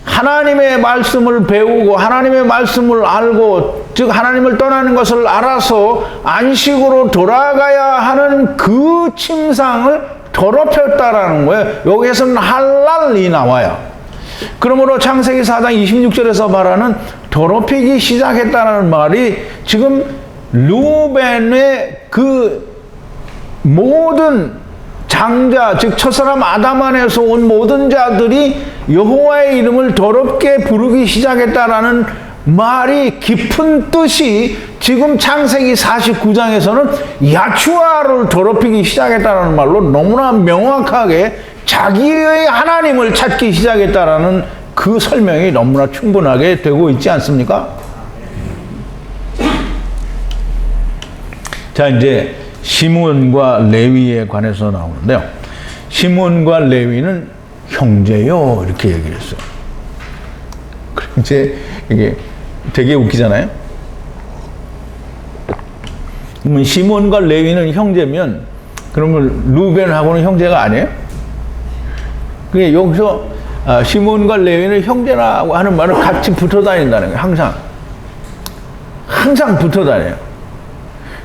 하나님의 말씀을 배우고 하나님의 말씀을 알고, 즉 하나님을 떠나는 것을 알아서 안식으로 돌아가야 하는 그 침상을 더럽혔다라는 거예요. 여기에서는 할랄이 나와요. 그러므로 창세기 4장 26절에서 말하는 더럽히기 시작했다는 말이 지금 루벤의 그 모든 장자, 즉 첫사람 아담 안에서 온 모든 자들이 여호와의 이름을 더럽게 부르기 시작했다라는 말이 깊은 뜻이 지금 창세기 49장에서는 야추아를 더럽히기 시작했다는 말로 너무나 명확하게 자기의 하나님을 찾기 시작했다라는 그 설명이 너무나 충분하게 되고 있지 않습니까? 자, 이제 시므온과 레위에 관해서 나오는데요. 시므온과 레위는 형제요, 이렇게 얘기를 했어요. 그럼 이제 이게 되게 웃기잖아요. 그러면 시므온과 레위는 형제면 그러면 루벤하고는 형제가 아니에요? 그게 여기서 시므온과 레위는 형제라고 하는 말은 같이 붙어 다닌다는 거예요. 항상 붙어 다녀요.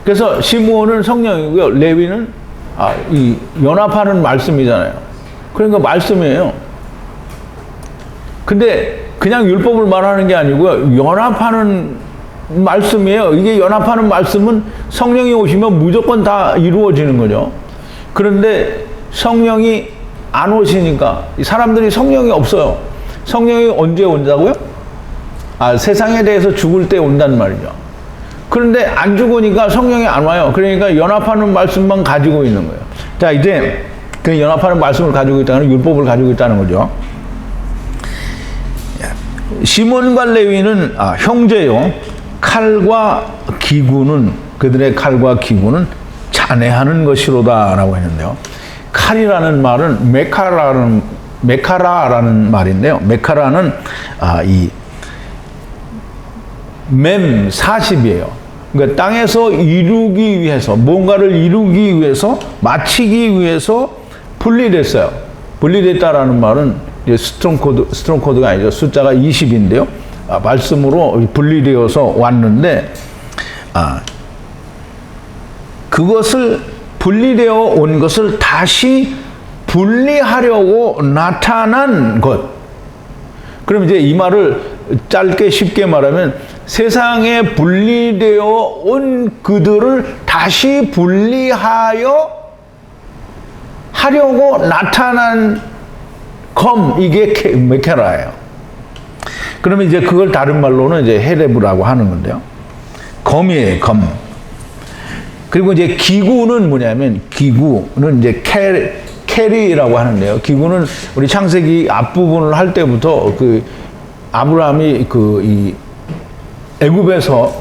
그래서 시므온은 성령이고요. 레위는 이 연합하는 말씀이잖아요. 그러니까 말씀이에요. 근데 그냥 율법을 말하는 게 아니고요. 연합하는 말씀이에요. 이게 연합하는 말씀은 성령이 오시면 무조건 다 이루어지는 거죠. 그런데 성령이 안 오시니까 사람들이 성령이 없어요. 성령이 언제 온다고요? 세상에 대해서 죽을 때 온단 말이죠. 그런데 안 죽으니까 성령이 안 와요. 그러니까 연합하는 말씀만 가지고 있는 거예요. 자, 이제 그 연합하는 말씀을 가지고 있다는 율법을 가지고 있다는 거죠. 시몬과 레위는 형제요. 칼과 기구는, 그들의 칼과 기구는 잔해하는 것이로다라고 했는데요. 칼이라는 말은 메카라라는 말인데요. 메카라는 이 맴 40이에요. 그러니까 땅에서 이루기 위해서, 뭔가를 이루기 위해서, 마치기 위해서 분리됐어요. 분리됐다라는 말은 이제 스트롱 코드가 아니죠. 숫자가 20인데요. 말씀으로 분리되어서 왔는데, 그것을 분리되어 온 것을 다시 분리하려고 나타난 것. 그럼 이제 이 말을 짧게 쉽게 말하면 세상에 분리되어 온 그들을 다시 분리하여 하려고 나타난 검, 이게 메케라예요. 그러면 이제 그걸 다른 말로는 이제 헤레브라고 하는 건데요. 검이에요, 검. 그리고 이제 기구는 뭐냐면, 기구는 이제 캐리라고 하는데요. 기구는 우리 창세기 앞부분을 할 때부터 그 아브라함이 이 애굽에서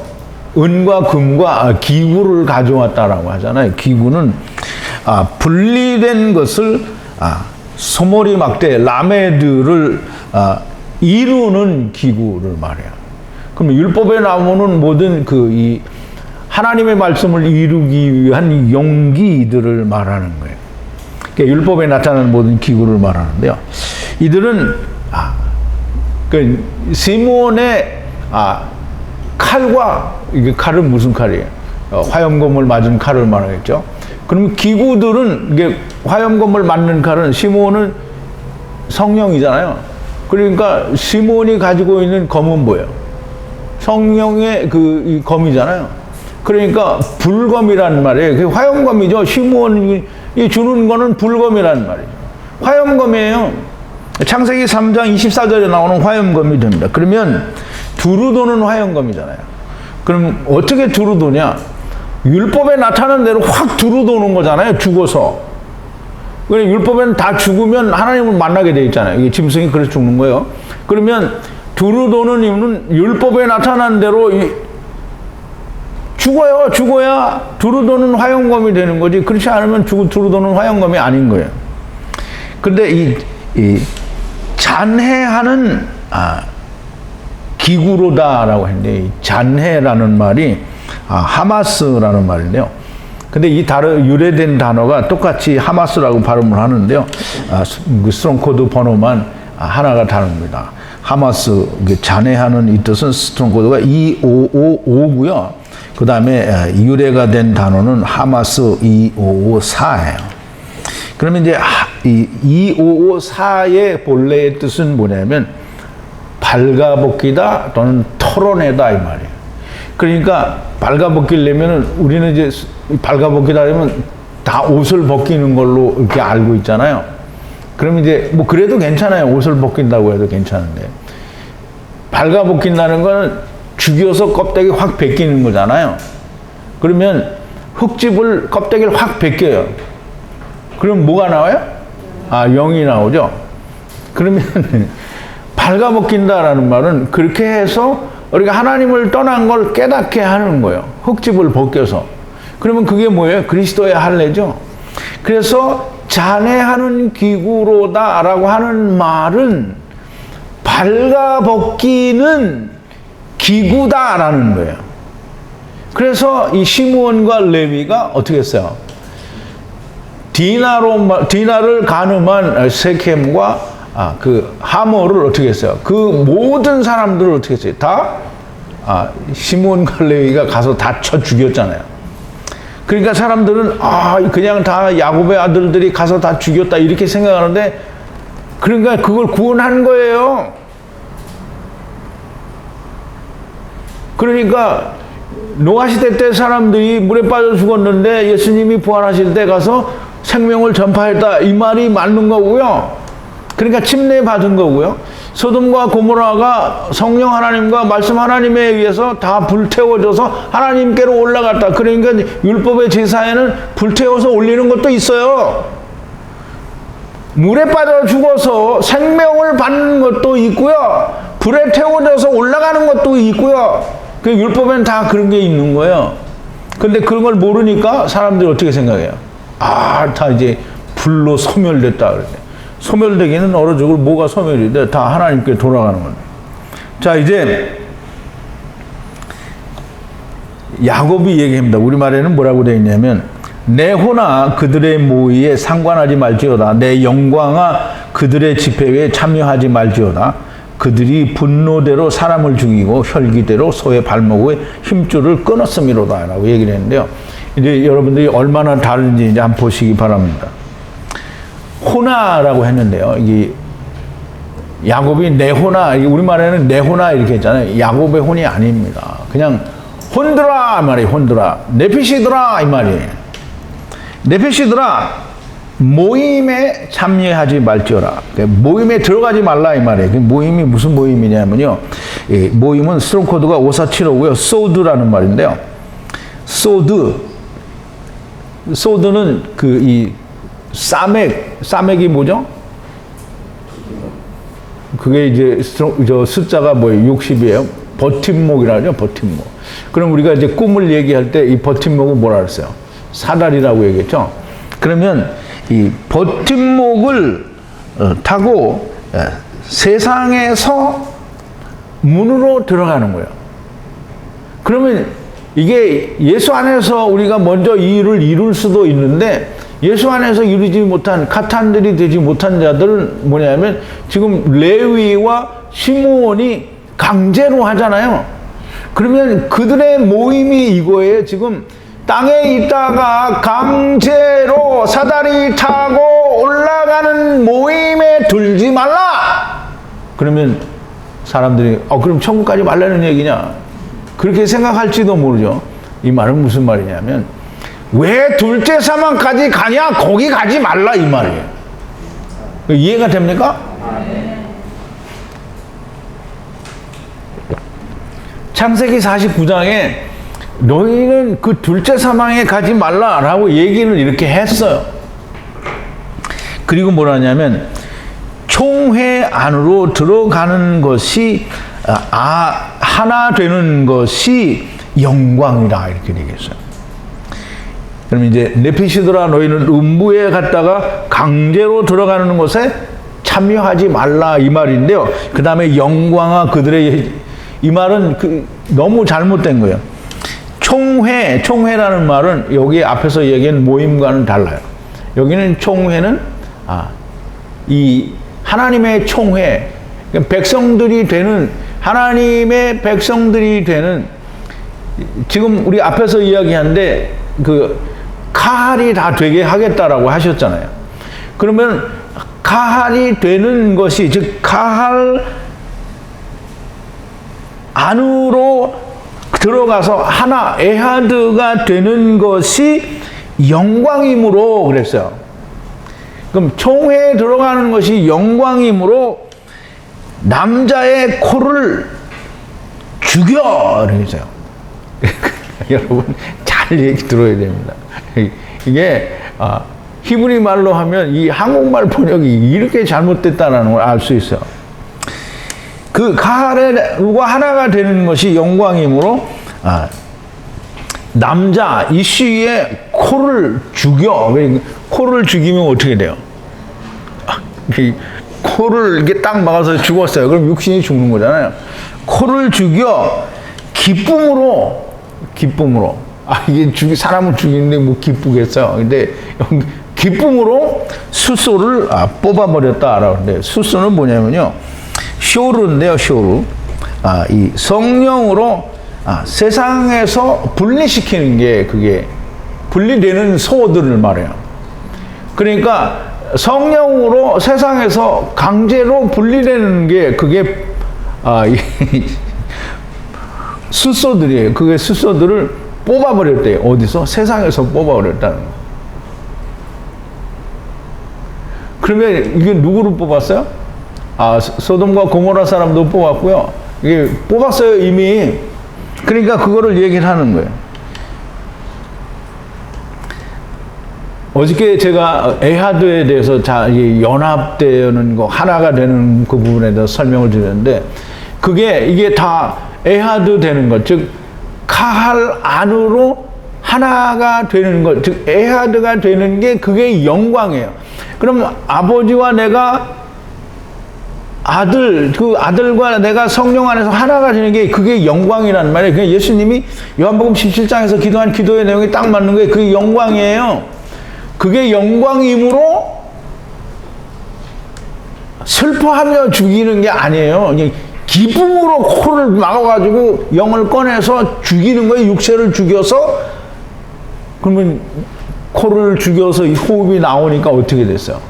은과 금과 기구를 가져왔다라고 하잖아요. 기구는 분리된 것을 소머리 막대 라메드를 이루는 기구를 말해요. 그럼 율법에 나오는 모든 이 하나님의 말씀을 이루기 위한 용기들을 말하는 거예요. 그러니까 율법에 나타나는 모든 기구를 말하는데요. 이들은 그 시므온의 칼과, 이게 칼은 무슨 칼이에요? 화염검을 맞은 칼을 말하겠죠. 그럼 기구들은, 이게 화염검을 맞는 칼은, 시몬은 성령이잖아요. 그러니까 시몬이 가지고 있는 검은 뭐예요? 성령의 이 검이잖아요. 그러니까 불검이란 말이에요. 그게 화염검이죠. 시몬이 주는 거는 불검이란 말이죠. 화염검이에요. 창세기 3장 24절에 나오는 화염검이 됩니다. 그러면 두루 도는 화염검이잖아요. 그럼 어떻게 두루 도냐? 율법에 나타난 대로 확 두루 도는 거잖아요. 죽어서. 율법에는 다 죽으면 하나님을 만나게 돼 있잖아요. 이게 짐승이 그래서 죽는 거예요. 그러면 두루 도는 이유는 율법에 나타난 대로 죽어야 두루 도는 화염검이 되는 거지. 그렇지 않으면 두루 도는 화염검이 아닌 거예요. 근데 이 잔해하는 기구로다라고 했는데, 이 잔해라는 말이 하마스라는 말인데요. 근데 이 유래된 단어가 똑같이 하마스라고 발음을 하는데요. 그 스트롱 코드 번호만 하나가 다릅니다. 하마스, 잔해하는 이 뜻은 스트롱 코드가 2555고요. 그 다음에 유래가 된 단어는 하마스 2554예요. 그러면 이제 이 2554의 본래의 뜻은 뭐냐면 발가벗기다 또는 털어내다 이 말이에요. 그러니까 발가벗기려면 우리는 이제 발가벗기다 하면 다 옷을 벗기는 걸로 이렇게 알고 있잖아요. 그러면 이제 뭐 그래도 괜찮아요. 옷을 벗긴다고 해도 괜찮은데, 발가벗긴다는 거는 죽여서 껍데기 확 벗기는 거잖아요. 그러면 흙집을 껍데기를 확 벗겨요. 그럼 뭐가 나와요? 영이 나오죠. 그러면 발가벗긴다라는 말은 그렇게 해서 우리가 하나님을 떠난 걸 깨닫게 하는 거예요. 흙집을 벗겨서. 그러면 그게 뭐예요? 그리스도의 할례죠. 그래서 잔해하는 기구로다라고 하는 말은 발가벗기는 기구다라는 거예요. 그래서 이 시므온과 레위가 어떻게 했어요? 디나를 가늠한 세켐과 그 하모를 어떻게 했어요? 그 모든 사람들을 어떻게 했어요? 다 시므온과 레위가 가서 다 쳐 죽였잖아요. 그러니까 사람들은 그냥 다 야곱의 아들들이 가서 다 죽였다 이렇게 생각하는데, 그러니까 그걸 구원한 거예요. 그러니까 노아 시대 때 사람들이 물에 빠져 죽었는데 예수님이 부활하실 때 가서 생명을 전파했다 이 말이 맞는 거고요. 그러니까 침례 받은 거고요. 소돔과 고모라가 성령 하나님과 말씀 하나님에 의해서 다 불태워져서 하나님께로 올라갔다. 그러니까 율법의 제사에는 불태워서 올리는 것도 있어요. 물에 빠져 죽어서 생명을 받는 것도 있고요. 불에 태워져서 올라가는 것도 있고요. 그 율법에는 다 그런 게 있는 거예요. 근데 그런 걸 모르니까 사람들이 어떻게 생각해요? 다 이제 불로 소멸됐다 그러네. 소멸되기는 얼어 죽을 뭐가 소멸이 돼? 다 하나님께 돌아가는 거예요. 자, 이제 야곱이 얘기합니다. 우리말에는 뭐라고 되어 있냐면, 내 호나 그들의 모의에 상관하지 말지어다. 내 영광아 그들의 집회에 참여하지 말지어다. 그들이 분노대로 사람을 죽이고 혈기대로 소의 발목의 힘줄을 끊었음이로다 라고 얘기를 했는데요. 이제 여러분들이 얼마나 다른지 이제 한번 보시기 바랍니다. 호나라고 했는데요. 이게 야곱이 내 호나, 우리말에는 내 호나 이렇게 했잖아요. 야곱의 혼이 아닙니다. 그냥 혼들아 이 말이에요. 혼들아. 네피시들아 이 말이에요. 네피시들아 모임에 참여하지 말지어라. 모임에 들어가지 말라 이 말이에요. 모임이 무슨 모임이냐면요. 모임은 스트롱 코드가 5475고요. 소드라는 말인데요. 소드는 이 싸맥이 뭐죠? 그게 이제 숫자가 뭐예요? 60이에요. 버팀목이라 하죠. 버팀목. 그럼 우리가 이제 꿈을 얘기할 때 이 버팀목은 뭐라 그랬어요? 사다리라고 얘기했죠. 그러면 이 버팀목을 타고 세상에서 문으로 들어가는 거예요. 그러면 이게 예수 안에서 우리가 먼저 이 일을 이룰 수도 있는데, 예수 안에서 이루지 못한 카탄들이 되지 못한 자들은 뭐냐면 지금 레위와 시므온이 강제로 하잖아요. 그러면 그들의 모임이 이거예요. 지금 땅에 있다가 강제로 사다리 타고 올라가는 모임에 들지 말라. 그러면 사람들이 그럼 천국 가지 말라는 얘기냐? 그렇게 생각할지도 모르죠. 이 말은 무슨 말이냐면 왜 둘째 사망까지 가냐? 거기 가지 말라 이 말이에요. 이해가 됩니까? 창세기 49장에 너희는 그 둘째 사망에 가지 말라라고 얘기를 이렇게 했어요. 그리고 뭐라냐면 총회 안으로 들어가는 것이 하나 되는 것이 영광이다 이렇게 되겠어요. 그럼 이제 네피시드라 너희는 음부에 갔다가 강제로 들어가는 것에 참여하지 말라 이 말인데요. 그 다음에 영광아 그들의 이 말은 너무 잘못된 거예요. 총회라는 말은 여기 앞에서 얘기한 모임과는 달라요. 여기는 총회는 이 하나님의 총회, 백성들이 되는 하나님의 백성들이 되는 지금 우리 앞에서 이야기한데 카할이 다 되게 하겠다라고 하셨잖아요. 그러면 카할이 되는 것이 즉 카할 안으로 들어가서 하나 에하드가 되는 것이 영광이므로 그랬어요. 그럼 총회에 들어가는 것이 영광이므로 남자의 코를 죽여 그랬어요. 여러분 잘 얘기 들어야 됩니다. 이게 히브리 말로 하면 이 한국말 번역이 이렇게 잘못됐다는 걸 알 수 있어요. 그 카할과 하나가 되는 것이 영광이므로 남자 이슈의 코를 죽여. 코를 죽이면 어떻게 돼요? 코를 이렇게 딱 막아서 죽었어요. 그럼 육신이 죽는 거잖아요. 코를 죽여 기쁨으로 이게 사람을 죽이는데 뭐 기쁘겠어요. 근데 기쁨으로 숫소를 뽑아버렸다라고 하는데 숫소는 뭐냐면요. 쇼르인데요, 쇼르. 이 성령으로 세상에서 분리시키는 게 그게 분리되는 소들을 말해요. 그러니까 성령으로 세상에서 강제로 분리되는 게 그게 숫소들이에요. 그게 숫소들을 뽑아버렸대요. 어디서? 세상에서 뽑아버렸다는 거. 그러면 이게 누구를 뽑았어요? 소돔과 고모라 사람도 뽑았고요. 이게 뽑았어요, 이미. 그러니까 그거를 얘기를 하는 거예요. 어저께 제가 에하드에 대해서 연합되는 거, 하나가 되는 그 부분에 대해서 설명을 드렸는데, 이게 다 에하드 되는 것, 즉, 카할 안으로 하나가 되는 것, 즉, 에하드가 되는 게 그게 영광이에요. 그럼 아버지와 내가 그 아들과 내가 성령 안에서 하나가 되는 게 그게 영광이라는 말이에요. 그러니까 예수님이 요한복음 17장에서 기도한 기도의 내용이 딱 맞는 거예요. 그게 영광이에요. 그게 영광이므로 슬퍼하며 죽이는 게 아니에요. 그냥 기쁨으로 코를 막아가지고 영을 꺼내서 죽이는 거예요. 육체를 죽여서. 그러면 코를 죽여서 이 호흡이 나오니까 어떻게 됐어요?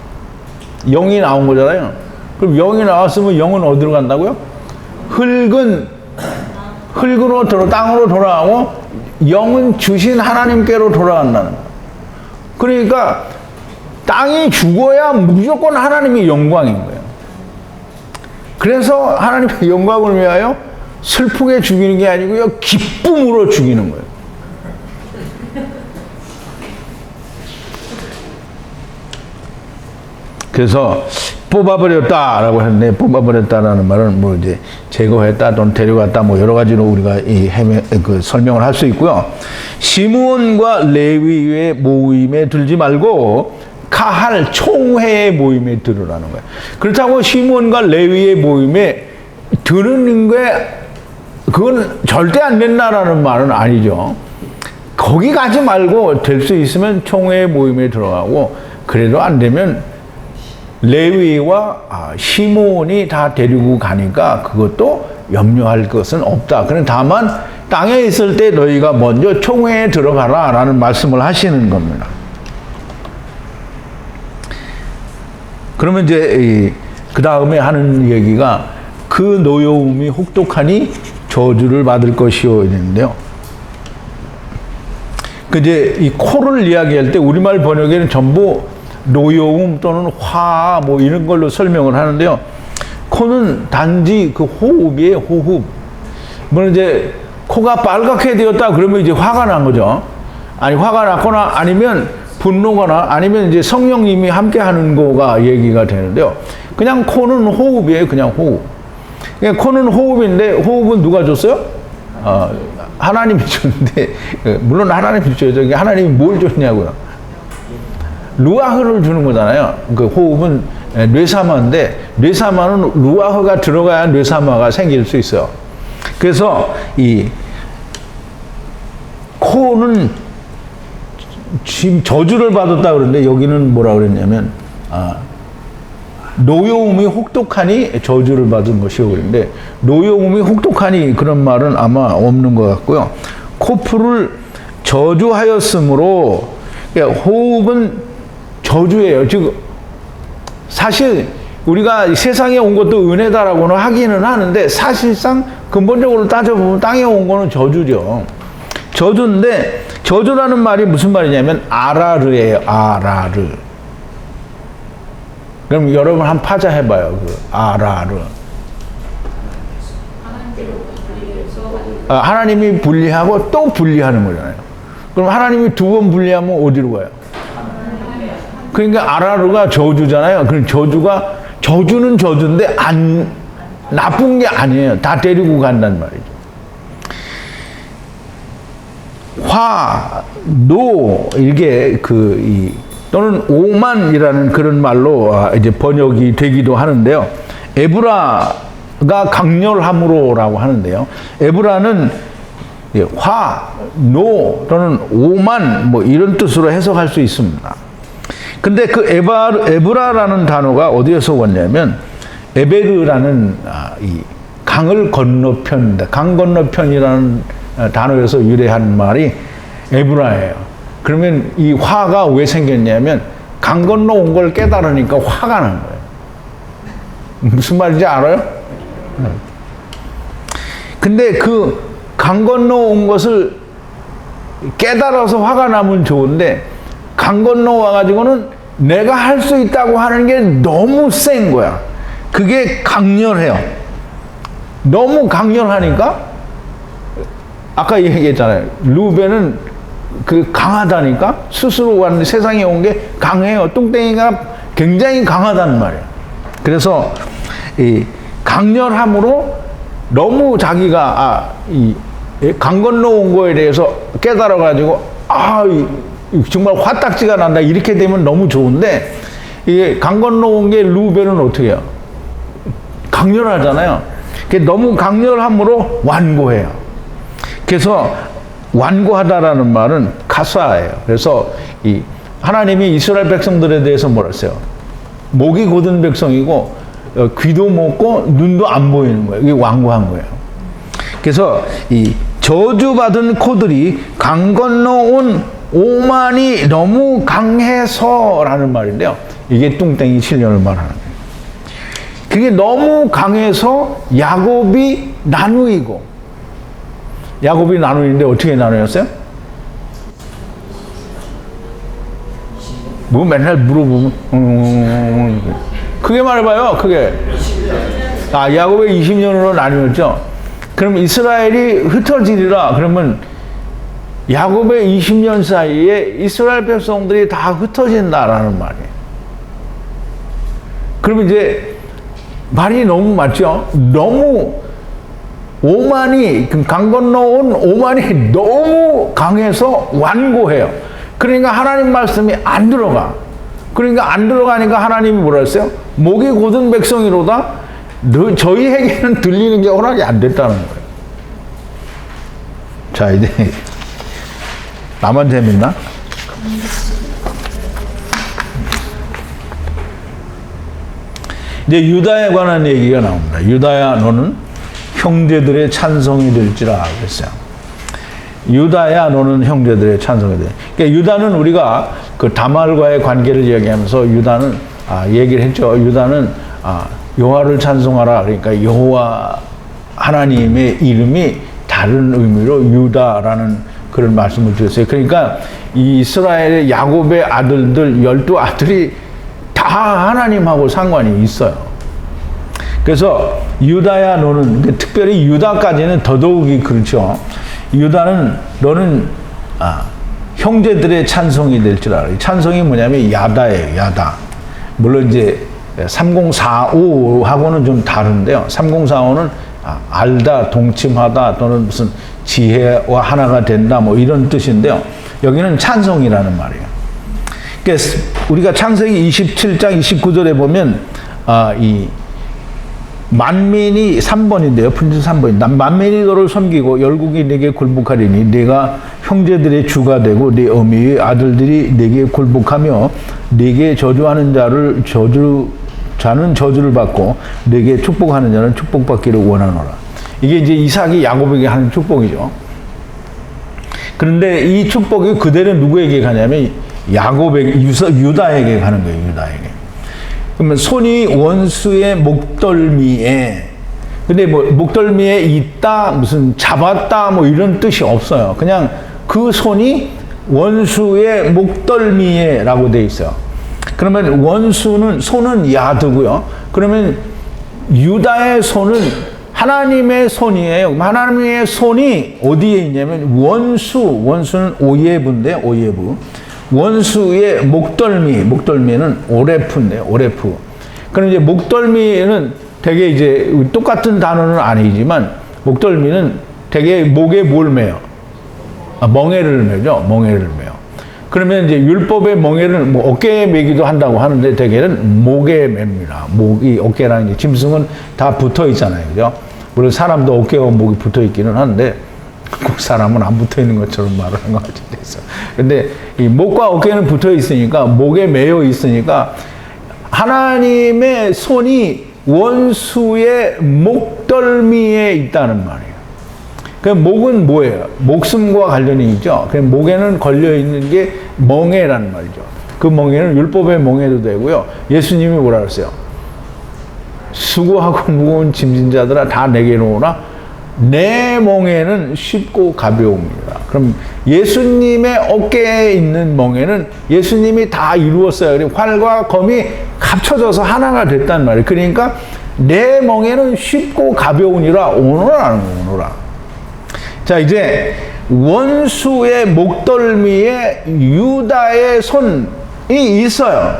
영이 나온 거잖아요. 그럼 영이 나왔으면 영은 어디로 간다고요? 흙으로 땅으로 돌아가고 영은 주신 하나님께로 돌아간다는 거예요. 그러니까 땅이 죽어야 무조건 하나님의 영광인 거예요. 그래서 하나님의 영광을 위하여 슬프게 죽이는 게 아니고요. 기쁨으로 죽이는 거예요. 그래서 뽑아버렸다라고 했는데 뽑아버렸다라는 말은 뭐 이제 제거했다 또는 데려갔다 뭐 여러 가지로 우리가 설명을 할 수 있고요. 시므온과 레위의 모임에 들지 말고 카할 총회의 모임에 들으라는 거예요. 그렇다고 시므온과 레위의 모임에 들으는 게 그건 절대 안 된다라는 말은 아니죠. 거기 가지 말고 될 수 있으면 총회의 모임에 들어가고 그래도 안 되면 레위와 시므온이 다 데리고 가니까 그것도 염려할 것은 없다. 그럼 다만 땅에 있을 때 너희가 먼저 총회에 들어가라 라는 말씀을 하시는 겁니다. 그러면 이제 그 다음에 하는 얘기가 그 노여움이 혹독하니 저주를 받을 것이요 이랬는데요. 그 이제 이 코를 이야기할 때 우리말 번역에는 전부 노여움 또는 화 뭐 이런 걸로 설명을 하는데요. 코는 단지 그 호흡이에요, 호흡. 물론 이제 코가 빨갛게 되었다 그러면 이제 화가 난 거죠. 아니 화가 났거나 아니면 분노거나 아니면 이제 성령님이 함께 하는 거가 얘기가 되는데요. 그냥 코는 호흡이에요, 그냥 호흡. 그러니까 코는 호흡인데 호흡은 누가 줬어요? 하나님이 줬는데 물론 하나님이 줬죠. 하나님이 뭘 줬냐고요? 루아흐를 주는 거잖아요. 그 호흡은 뇌사마인데 뇌사마는 루아흐가 들어가야 뇌사마가 생길 수 있어요. 그래서 이 코는 지금 저주를 받았다 그러는데 여기는 뭐라 그랬냐면 노여움이 혹독하니 저주를 받은 것이요 그런데 노여움이 혹독하니 그런 말은 아마 없는 것 같고요. 코풀을 저주하였으므로 그러니까 호흡은 저주예요. 즉 사실 우리가 세상에 온 것도 은혜다라고는 하기는 하는데 사실상 근본적으로 따져보면 땅에 온 거는 저주죠. 저주인데 저주라는 말이 무슨 말이냐면 아라르예요. 아라르. 그럼 여러분 한번 파자 해봐요. 그 아라르. 하나님이 분리하고 또 분리하는 거잖아요. 그럼 하나님이 두 번 분리하면 어디로 가요? 그러니까 아라르가 저주잖아요. 그럼 저주는 저주인데 나쁜 게 아니에요. 다 데리고 간단 말이죠. 화, 노 이게 또는 오만이라는 그런 말로 이제 번역이 되기도 하는데요. 에브라가 강렬함으로라고 하는데요. 에브라는 화, 노 또는 오만 뭐 이런 뜻으로 해석할 수 있습니다. 근데 그 에브라라는 단어가 어디에서 왔냐면 에베르라는 이 강을 건너편입니다. 강 건너편이라는 단어에서 유래한 말이 에브라예요. 그러면 이 화가 왜 생겼냐면 강 건너 온 걸 깨달으니까 화가 난 거예요. 무슨 말인지 알아요? 근데 그 강 건너 온 것을 깨달아서 화가 나면 좋은데 강 건너 와가지고는 내가 할 수 있다고 하는 게 너무 센 거야. 그게 강렬해요. 너무 강렬하니까 아까 얘기했잖아요. 루벤은 그 강하다니까 스스로 왔는데 세상에 온 게 강해요. 뚱땡이가 굉장히 강하단 말이에요. 그래서 이 강렬함으로 너무 자기가 강 건너 온 거에 대해서 깨달아 가지고 정말 화딱지가 난다 이렇게 되면 너무 좋은데 이게 강 건너 온 게 루벤은 어떻게 해요? 강렬하잖아요. 너무 강렬함으로 완고해요. 그래서 완고하다라는 말은 카사예요. 그래서 하나님이 이스라엘 백성들에 대해서 뭐라 했어요? 목이 곧은 백성이고 귀도 먹고 눈도 안 보이는 거예요. 이게 완고한 거예요. 그래서 이 저주받은 코들이 강 건너온 오만이 너무 강해서라는 말인데요. 이게 뚱땡이 7년을 말하는 거예요. 그게 너무 강해서 야곱이 나누이고 야곱이 나누는데 어떻게 나누었어요? 뭐 맨날 물어보면 크게 말해봐요. 크게. 야곱의 20년으로 나누었죠. 그럼 이스라엘이 흩어지리라. 그러면 야곱의 20년 사이에 이스라엘 백성들이 다 흩어진다라는 말이에요. 그러면 이제 말이 너무 맞죠? 너무 오만이 강 건너온 오만이 너무 강해서 완고해요. 그러니까 하나님 말씀이 안 들어가. 그러니까 안 들어가니까 하나님이 뭐라 했어요? 목이 곧은 백성이로다. 저희에게는 들리는 게 허락이 안 됐다는 거예요. 자, 이제 나만 재밌나? 이제 유다에 관한 얘기가 나옵니다. 유다야, 너는 형제들의 찬송이 될지라 그랬어요. 유다야 너는 형제들의 찬송이 돼. 그러니까 유다는 우리가 그 다말과의 관계를 이야기하면서 유다는 얘기를 했죠. 유다는 여호와를 찬송하라. 그러니까 여호와 하나님의 이름이 다른 의미로 유다라는 그런 말씀을 드렸어요. 그러니까 이 이스라엘의 야곱의 아들들 12아들이 다 하나님하고 상관이 있어요. 그래서 유다야 너는 특별히 유다까지는 더더욱이 그렇죠. 유다는 너는 형제들의 찬송이 될지라. 찬송이 뭐냐면 야다예요. 야다. 물론 이제 3045하고는 좀 다른데요. 3045는 알다, 동침하다 또는 무슨 지혜와 하나가 된다 뭐 이런 뜻인데요. 여기는 찬송이라는 말이에요. 그러니까 우리가 창세기 27장 29절에 보면 이 만민이 3번인데요. 분지 3번이 만민이 너를 섬기고 열국이 내게 굴복하리니 네가 형제들의 주가 되고 네 어미의 아들들이 내게 굴복하며 네게 저주하는 자는 저주를 받고 네게 축복하는 자는 축복받기를 원하노라. 이게 이제 이삭이 야곱에게 하는 축복이죠. 그런데 이 축복이 그대로 누구에게 가냐면 야곱에게, 유다에게 가는 거예요. 유다에게. 그러면 손이 원수의 목덜미에, 근데 뭐 목덜미에 있다, 무슨 잡았다, 뭐 이런 뜻이 없어요. 그냥 그 손이 원수의 목덜미에라고 돼 있어요. 그러면 손은 야드고요. 그러면 유다의 손은 하나님의 손이에요. 하나님의 손이 어디에 있냐면 원수는 오예부인데, 오예부. 원수의 목덜미는 오레프인데요, 오레프. 그럼 이제 목덜미는 되게 이제 똑같은 단어는 아니지만, 목덜미는 되게 목에 뭘 매요? 멍에를 매죠, 멍에를 매요. 그러면 이제 율법의 멍에를 뭐 어깨에 매기도 한다고 하는데, 대개는 목에 맵니다. 목이, 어깨라는 게 짐승은 다 붙어 있잖아요, 그죠? 물론 사람도 어깨와 목이 붙어 있기는 한데, 꼭 사람은 안 붙어 있는 것처럼 말을 한 것 같이 됐어. 근데 이 목과 어깨는 붙어 있으니까, 목에 매여 있으니까, 하나님의 손이 원수의 목덜미에 있다는 말이에요. 그 목은 뭐예요? 목숨과 관련이 있죠. 그 목에는 걸려 있는 게 멍에라는 말이죠. 그 멍에는 율법의 멍에도 되고요. 예수님이 뭐라 그랬어요? 수고하고 무거운 짐진 자들아 다 내게로 오라. 내 멍에는 쉽고 가벼웁니다. 그럼 예수님의 어깨에 있는 멍에는 예수님이 다 이루었어요. 그리고 활과 검이 합쳐져서 하나가 됐단 말이에요. 그러니까 내 멍에는 쉽고 가벼우니라 오노라는 거예요. 오노라. 자, 이제 원수의 목덜미에 유다의 손이 있어요.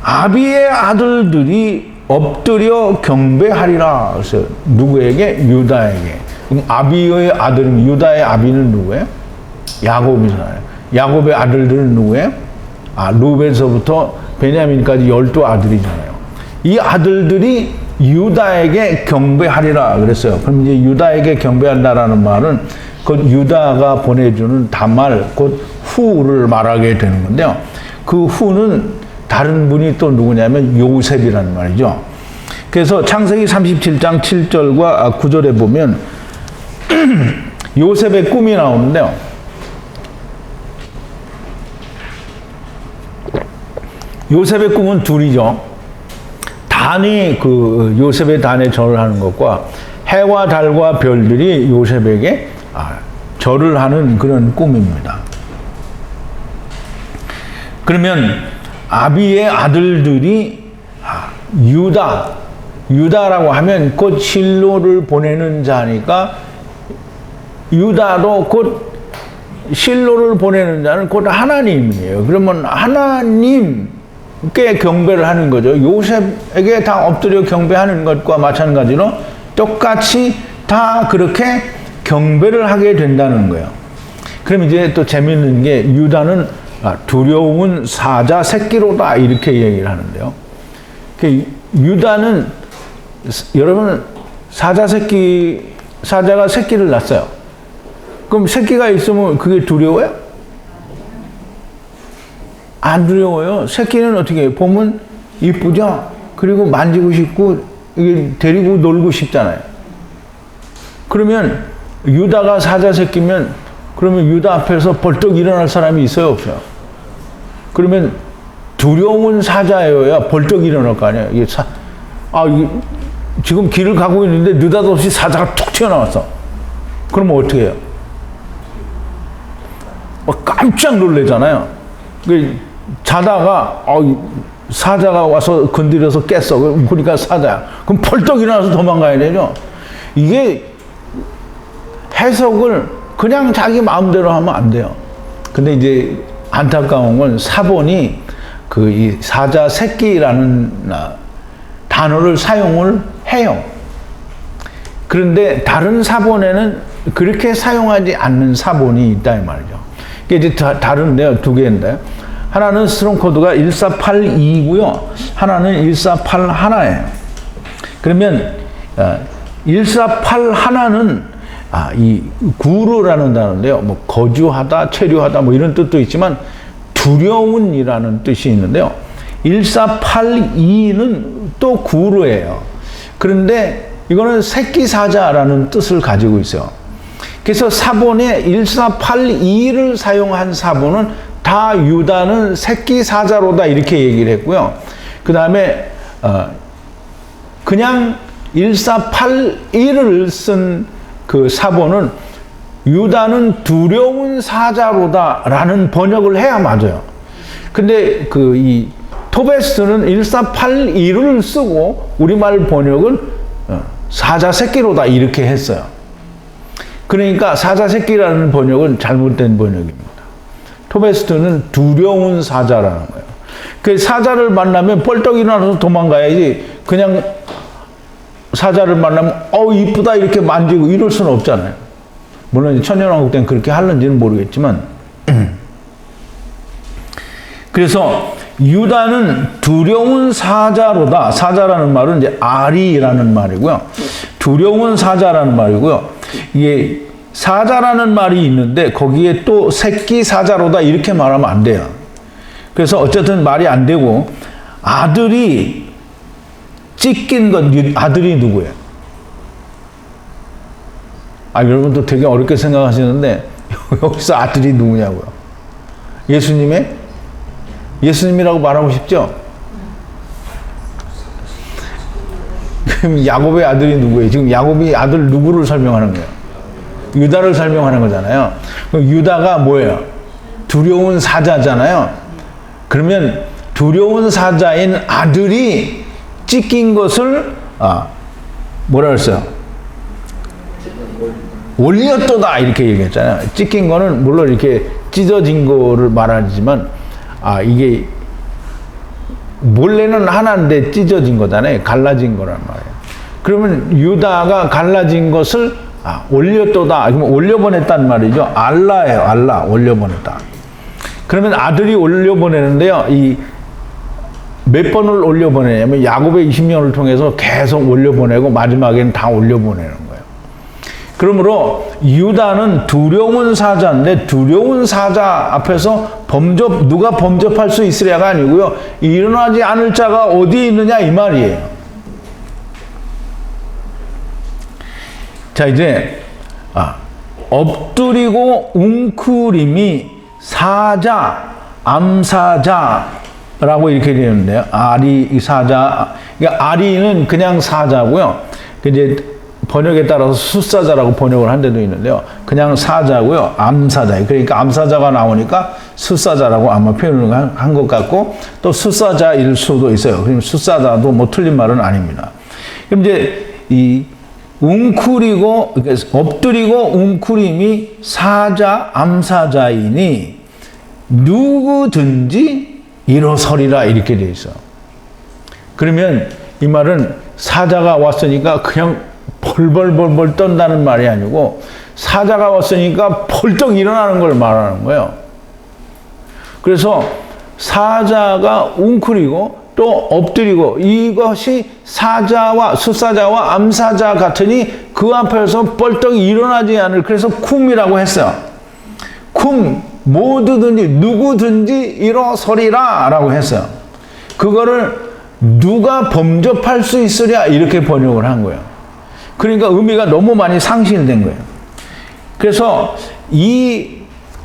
아비의 아들들이 엎드려 경배하리라. 그래서 누구에게? 유다에게. 그럼 아비의 아들은, 유다의 아비는 누구예요? 야곱이잖아요. 야곱의 아들들은 누구예요? 루벤서부터 베냐민까지 12아들이잖아요. 이 아들들이 유다에게 경배하리라 그랬어요. 그럼 이제 유다에게 경배한다라는 말은 곧 유다가 보내주는 다말, 곧 후를 말하게 되는 건데요. 그 후는 다른 분이 또 누구냐면 요셉이라는 말이죠. 그래서 창세기 37장 7절과 9절에 보면 요셉의 꿈이 나오는데요. 요셉의 꿈은 둘이죠. 단이 그 요셉의 단에 절을 하는 것과 해와 달과 별들이 요셉에게 절을 하는 그런 꿈입니다. 그러면 아비의 아들들이 유다라고 하면 곧 실로를 보내는 자니까 유다도 곧 실로를 보내는 자는 곧 하나님이에요. 그러면 하나님께 경배를 하는 거죠. 요셉에게 다 엎드려 경배하는 것과 마찬가지로 똑같이 다 그렇게 경배를 하게 된다는 거예요. 그럼 이제 또 재미있는 게 유다는 두려운 사자 새끼로다 이렇게 얘기를 하는데요. 유다는 여러분 사자가 새끼를 낳았어요. 그럼 새끼가 있으면 그게 두려워요? 안 두려워요. 새끼는 어떻게 해요? 보면 이쁘죠? 그리고 만지고 싶고 이게 데리고 놀고 싶잖아요. 그러면 유다가 사자 새끼면 그러면 유다 앞에서 벌떡 일어날 사람이 있어요, 없어요? 그러면 두려운 사자여야 벌떡 일어날 거 아니에요. 이게 이게 지금 길을 가고 있는데 느닷없이 사자가 툭 튀어나왔어. 그러면 어떻게 해요? 깜짝 놀래잖아요. 자다가 사자가 와서 건드려서 깼어. 보니까 사자야. 그럼 벌떡 일어나서 도망가야 되죠. 이게 해석을 그냥 자기 마음대로 하면 안 돼요. 근데 이제 안타까운 건 사본이 이 사자 새끼라는 단어를 사용을 해요. 그런데 다른 사본에는 그렇게 사용하지 않는 사본이 있다 이 말이죠. 이게 이제 다른데요. 두 개인데 하나는 스트롱 코드가 1482고요. 하나는 1481예요. 그러면 1481은 이 구르라는 단어인데요. 뭐 거주하다, 체류하다 뭐 이런 뜻도 있지만 두려운이라는 뜻이 있는데요. 1482는 또 구르예요. 그런데 이거는 새끼 사자라는 뜻을 가지고 있어요. 그래서 사본에 1482를 사용한 사본은 다 유다는 새끼 사자로다 이렇게 얘기를 했고요. 그 다음에 그냥 1481을 쓴 그 사본은 유다는 두려운 사자로다라는 번역을 해야 맞아요. 근데 이 토베스트는 1481을 쓰고 우리말 번역은 사자 새끼로다 이렇게 했어요. 그러니까 사자 새끼라는 번역은 잘못된 번역입니다. 토베스트는 두려운 사자라는 거예요. 그 사자를 만나면 뻘떡 일어나서 도망가야지 그냥 사자를 만나면 이쁘다 이렇게 만지고 이럴 수는 없잖아요. 물론 천년왕국 때는 그렇게 하는지는 모르겠지만 그래서 유다는 두려운 사자로다. 사자라는 말은 이제 아리라는 말이고요. 두려운 사자라는 말이고요. 이게 사자라는 말이 있는데 거기에 또 새끼 사자로다 이렇게 말하면 안 돼요. 그래서 어쨌든 말이 안 되고 아들이 찢긴 것, 아들이 누구예요? 여러분도 되게 어렵게 생각하시는데 여기서 아들이 누구냐고요? 예수님이라고 말하고 싶죠? 그럼 야곱의 아들이 누구예요? 지금 야곱이 아들 누구를 설명하는 거예요? 유다를 설명하는 거잖아요. 그럼 유다가 뭐예요? 두려운 사자잖아요. 그러면 두려운 사자인 아들이 찢긴 것을 뭐라 그랬어요? 올렸도다 이렇게 얘기했잖아요. 찢긴 거는 물론 이렇게 찢어진 거를 말하지만 이게 몰래는 하나인데 찢어진 거잖아요. 갈라진 거란 말이에요. 그러면 유다가 갈라진 것을 올렸도다. 그러면 올려보냈단 말이죠. 알라예요. 알라. 올려보냈다. 그러면 아들이 올려보내는데요. 몇 번을 올려보내냐면 야곱의 20년을 통해서 계속 올려보내고 마지막에는 다 올려보내는 거예요. 그러므로 유다는 두려운 사자인데 두려운 사자 앞에서 누가 범접할 수 있으랴가 아니고요. 일어나지 않을 자가 어디 있느냐 이 말이에요. 자 이제 엎드리고 웅크림이 사자, 암사자라고 이렇게 되는데요. 아리 사자, 그러니까 아리는 그냥 사자고요. 이제 번역에 따라서 숫사자라고 번역을 한 데도 있는데요. 그냥 사자고요. 암사자. 그러니까 암사자가 나오니까 숫사자라고 아마 표현을 한 것 같고 또 숫사자일 수도 있어요. 그럼 숫사자도 뭐 틀린 말은 아닙니다. 그럼 이제 이 웅크리고 엎드리고 웅크림이 사자 암사자이니 누구든지 일어서리라 이렇게 돼 있어. 그러면 이 말은 사자가 왔으니까 그냥 벌벌벌벌 떤다는 말이 아니고 사자가 왔으니까 벌떡 일어나는 걸 말하는 거예요. 그래서 사자가 웅크리고 또 엎드리고 이것이 사자와 숫사자와 암사자 같으니 그 앞에서 벌떡 일어나지 않을 그래서 쿰이라고 했어요. 쿰 모두든지 누구든지 일어서리라 라고 했어요. 그거를 누가 범접할 수 있으랴 이렇게 번역을 한 거예요. 그러니까 의미가 너무 많이 상실된 거예요. 그래서 이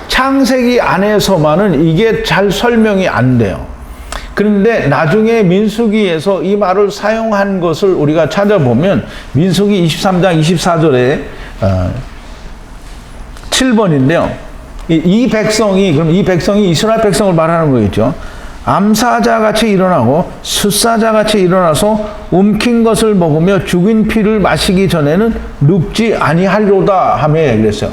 창세기 안에서만은 이게 잘 설명이 안 돼요. 그런데 나중에 민수기에서 이 말을 사용한 것을 우리가 찾아보면 민수기 23장 24절에 7번인데요. 이 백성이, 그럼 이 백성이 이스라엘 백성을 말하는 거겠죠. 암사자같이 일어나고 숫사자같이 일어나서 움킨 것을 먹으며 죽인 피를 마시기 전에는 눕지 아니하리로다 하며 그랬어요.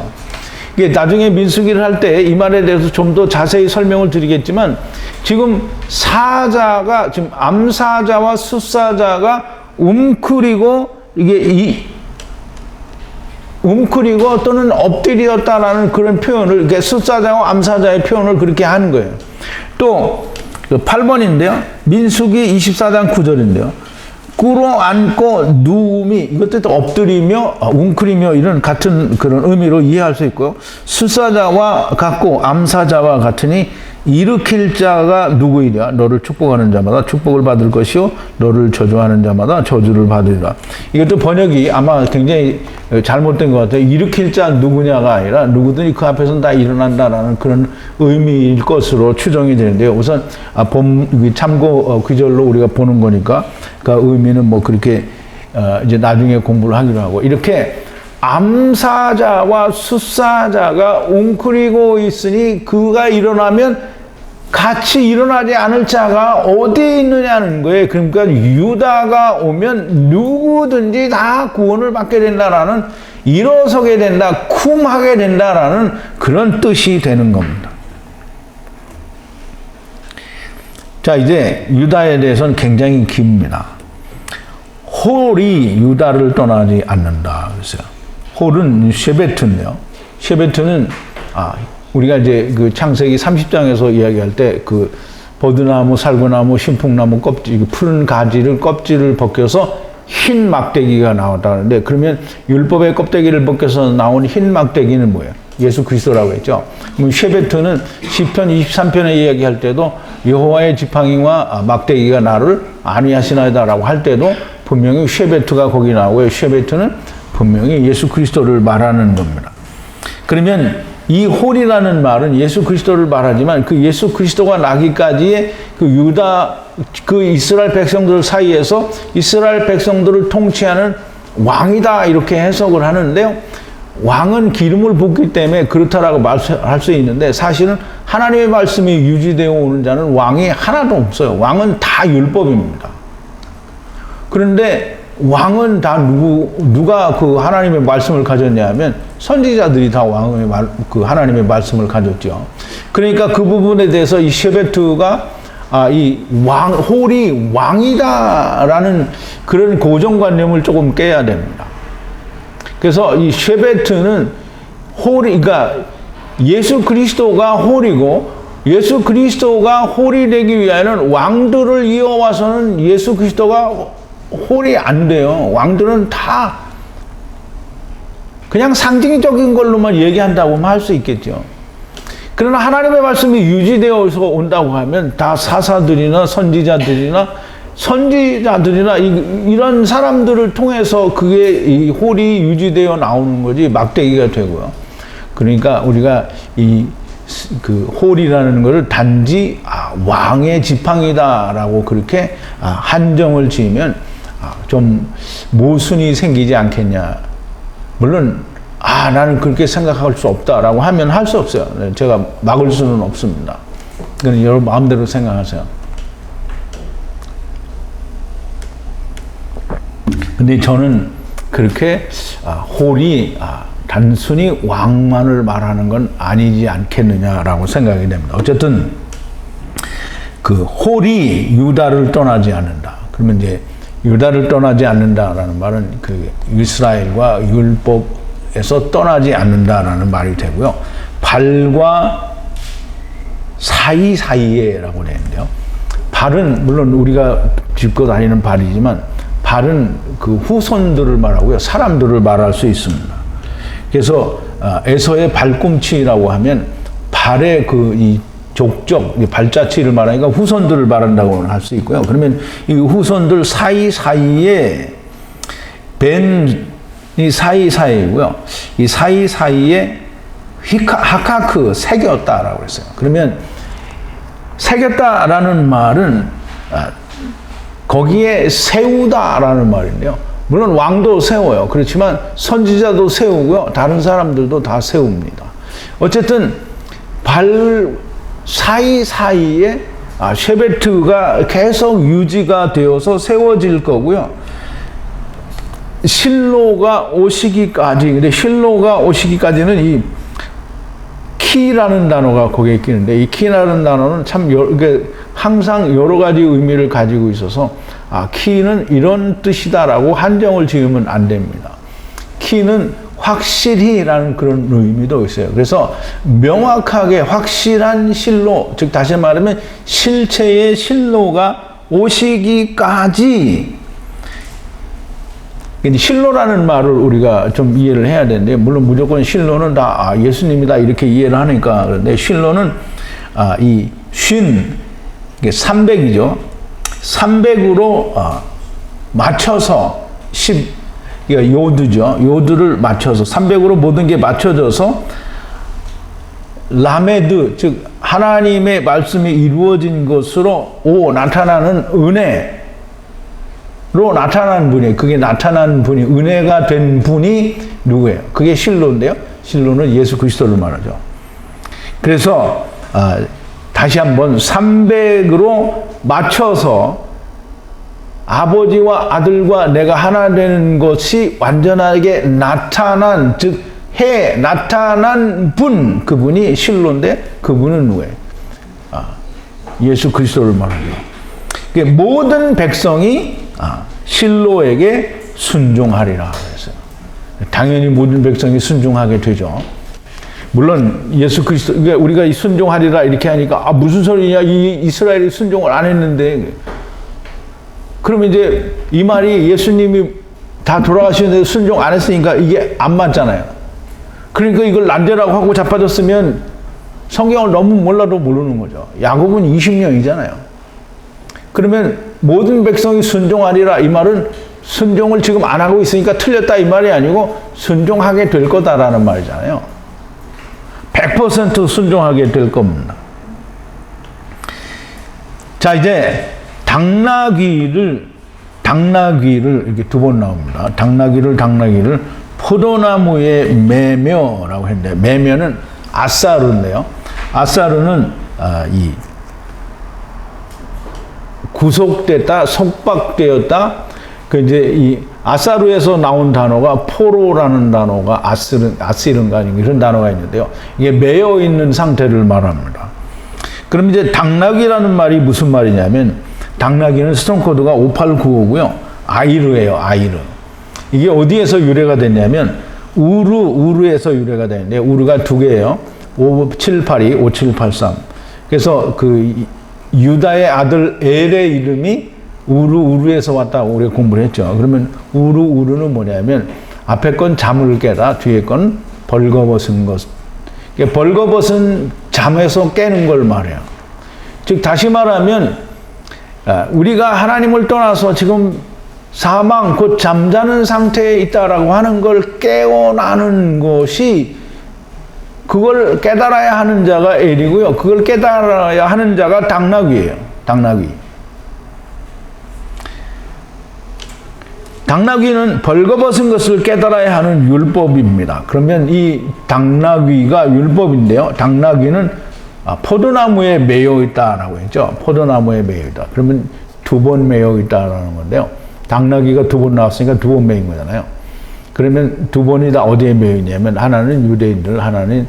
이게 나중에 민수기를 할 때 이 말에 대해서 좀 더 자세히 설명을 드리겠지만 지금 사자가 지금 암사자와 숫사자가 움크리고 이게 움크리고 또는 엎드렸다라는 그런 표현을 이렇게 숫사자와 암사자의 표현을 그렇게 하는 거예요. 또 8번인데요. 민수기 24장 9절인데요. 꿇어 앉고 누움이 이것도 엎드리며 웅크리며 이런 같은 그런 의미로 이해할 수 있고요. 숫사자와 같고 암사자와 같으니 일으킬 자가 누구이랴? 너를 축복하는 자마다 축복을 받을 것이요 너를 저주하는 자마다 저주를 받으리라. 이것도 번역이 아마 굉장히 잘못된 것 같아요. 일으킬 자 누구냐가 아니라 누구든지 그 앞에서는 다 일어난다라는 그런 의미일 것으로 추정이 되는데요. 우선 참고 구절로 우리가 보는 거니까 그 의미는 뭐 그렇게 이제 나중에 공부를 하기로 하고 이렇게 암사자와 숫사자가 웅크리고 있으니 그가 일어나면 같이 일어나지 않을 자가 어디에 있느냐는 거예요. 그러니까 유다가 오면 누구든지 다 구원을 받게 된다라는, 일어서게 된다, 쿰하게 된다라는 그런 뜻이 되는 겁니다. 자, 이제 유다에 대해서는 굉장히 깁니다. 홀이 유다를 떠나지 않는다 그랬어요. 홀은 쉐베트인데요. 쉐베트는 우리가 이제 그 창세기 30장에서 이야기할 때 그 버드나무, 살구나무, 신풍나무 껍질, 푸른 가지를 껍질을 벗겨서 흰 막대기가 나왔다는데, 그러면 율법의 껍데기를 벗겨서 나온 흰 막대기는 뭐예요? 예수 그리스도라고 했죠. 그럼 쉐베트는 시편 23편에 이야기할 때도 여호와의 지팡이와 막대기가 나를 안위하시나이다라고 할 때도 분명히 쉐베트가 거기 나오고요. 쉐베트는 분명히 예수 그리스도를 말하는 겁니다. 그러면 이 홀이라는 말은 예수 그리스도를 말하지만 그 예수 그리스도가 나기까지의 그 유다, 그 이스라엘 백성들 사이에서 이스라엘 백성들을 통치하는 왕이다 이렇게 해석을 하는데요. 왕은 기름을 붓기 때문에 그렇다라고 말할 수 있는데 사실은 하나님의 말씀이 유지되어 오는 자는 왕이 하나도 없어요. 왕은 다 율법입니다. 그런데 왕은 다 누가 그 하나님의 말씀을 가졌냐 하면 선지자들이 다 그 하나님의 말씀을 가졌죠. 그러니까 그 부분에 대해서 이 쉐베트가 홀이 왕이다라는 그런 고정관념을 조금 깨야 됩니다. 그래서 이 쉐베트는 그러니까 예수 그리스도가 홀이고, 예수 그리스도가 홀이 되기 위하여는 왕들을 이어와서는 예수 그리스도가 홀이 안 돼요. 왕들은 다 그냥 상징적인 걸로만 얘기한다고 할 수 있겠죠. 그러나 하나님의 말씀이 유지되어서 온다고 하면 다 사사들이나 선지자들이나 이런 사람들을 통해서 그게 이 홀이 유지되어 나오는 거지 막대기가 되고요. 그러니까 우리가 그 홀이라는 것을 단지 왕의 지팡이다라고 그렇게 한정을 지으면 좀 모순이 생기지 않겠냐. 물론 나는 그렇게 생각할 수 없다라고 하면 할 수 없어요. 제가 막을 수는 없습니다. 그건 여러분 마음대로 생각하세요. 근데 저는 그렇게 홀이 단순히 왕만을 말하는 건 아니지 않겠느냐라고 생각이 됩니다. 어쨌든 그 홀이 유다를 떠나지 않는다. 그러면 이제 유다를 떠나지 않는다라는 말은 그 이스라엘과 율법에서 떠나지 않는다라는 말이 되고요. 발과 사이사이에라고 되는데요. 발은 물론 우리가 짚고 다니는 발이지만 발은 그 후손들을 말하고요. 사람들을 말할 수 있습니다. 그래서 에서의 발꿈치라고 하면 발의 이 족적, 발자취를 말하니까 후손들을 말한다고 할 수 있고요. 그러면 이 후손들 사이사이에 이 사이사이고요. 이 사이사이에 하카크, 새겼다라고 했어요. 그러면 새겼다라는 말은 거기에 세우다라는 말인데요. 물론 왕도 세워요. 그렇지만 선지자도 세우고요. 다른 사람들도 다 세웁니다. 어쨌든 발 사이사이에 셰베트가 계속 유지가 되어서 세워질 거고요. 실로가 오시기까지, 근데 실로가 오시기까지는 이 키라는 단어가 거기에 끼는데, 이 키라는 단어는 참 항상 여러 가지 의미를 가지고 있어서 키는 이런 뜻이다라고 한정을 지으면 안 됩니다. 키는 확실히라는 그런 의미도 있어요. 그래서 명확하게 확실한 실로, 즉 다시 말하면 실체의 실로가 오시기까지, 실로라는 말을 우리가 좀 이해를 해야 되는데, 물론 무조건 실로는 다 예수님이다 이렇게 이해를 하니까. 그런데 실로는 이 300이죠. 300으로 맞춰서 요드죠. 요드를 맞춰서 300으로 모든 게 맞춰져서 라메드, 즉 하나님의 말씀이 이루어진 것으로 나타나는 은혜로 나타난 분이에요. 그게 나타난 분이, 은혜가 된 분이 누구예요? 그게 실로인데요. 실로는 예수 그리스도를 말하죠. 그래서 다시 한번 300으로 맞춰서 아버지와 아들과 내가 하나 되는 것이 완전하게 나타난, 즉 나타난 분, 그분이 실로인데 그분은 누구예요? 예수 그리스도를 말하죠. 모든 백성이 실로에게 순종하리라 그랬어요. 당연히 모든 백성이 순종하게 되죠. 물론 예수 그리스도, 우리가 이 순종하리라 이렇게 하니까 무슨 소리냐, 이 이스라엘이 순종을 안 했는데, 그러면 이제 이 말이 예수님이 다 돌아가시는데 순종 안 했으니까 이게 안 맞잖아요. 그러니까 이걸 난제라고 하고 자빠졌으면 성경을 너무 몰라도 모르는 거죠. 야곱은 20명이잖아요. 그러면 모든 백성이 순종하리라, 이 말은 순종을 지금 안 하고 있으니까 틀렸다 이 말이 아니고 순종하게 될 거다라는 말이잖아요. 100% 순종하게 될 겁니다. 자, 이제 당나귀를 이렇게 두 번 나옵니다. 당나귀를 포도나무의 매며라고 했는데, 매며는 아사르인데요. 아사르는 이 구속됐다, 속박되었다. 그 이제 이 아사르에서 나온 단어가 포로라는 단어가 아시른가 이런 단어가 있는데요. 이게 매여 있는 상태를 말합니다. 그럼 이제 당나귀라는 말이 무슨 말이냐면, 당나귀는 스톤 코드가 5895고요. 아이르예요, 아이르. 이게 어디에서 유래가 됐냐면 우르에서 유래가 되는데, 우르가 두 개예요. 5782, 5783. 그래서 그 유다의 아들 엘의 이름이 우르에서 왔다고 우리가 공부를 했죠. 그러면 우르는 뭐냐면 앞에 건 잠을 깨다, 뒤에 건 벌거벗은 것. 벌거벗은 잠에서 깨는 걸 말해요. 즉 다시 말하면 우리가 하나님을 떠나서 지금 사망, 곧 잠자는 상태에 있다라고 하는 걸 깨어나는 것이, 그걸 깨달아야 하는 자가 엘이고요. 그걸 깨달아야 하는 자가 당나귀예요. 당나귀는 벌거벗은 것을 깨달아야 하는 율법입니다. 그러면 이 당나귀가 율법인데요. 당나귀는 포도나무에 매여 있다라고 했죠. 포도나무에 매여 있다. 그러면 두 번 매여 있다라는 건데요. 당나귀가 두 번 나왔으니까 두 번 매인 거잖아요. 그러면 두 번이 다 어디에 매여 있냐면, 하나는 유대인들, 하나는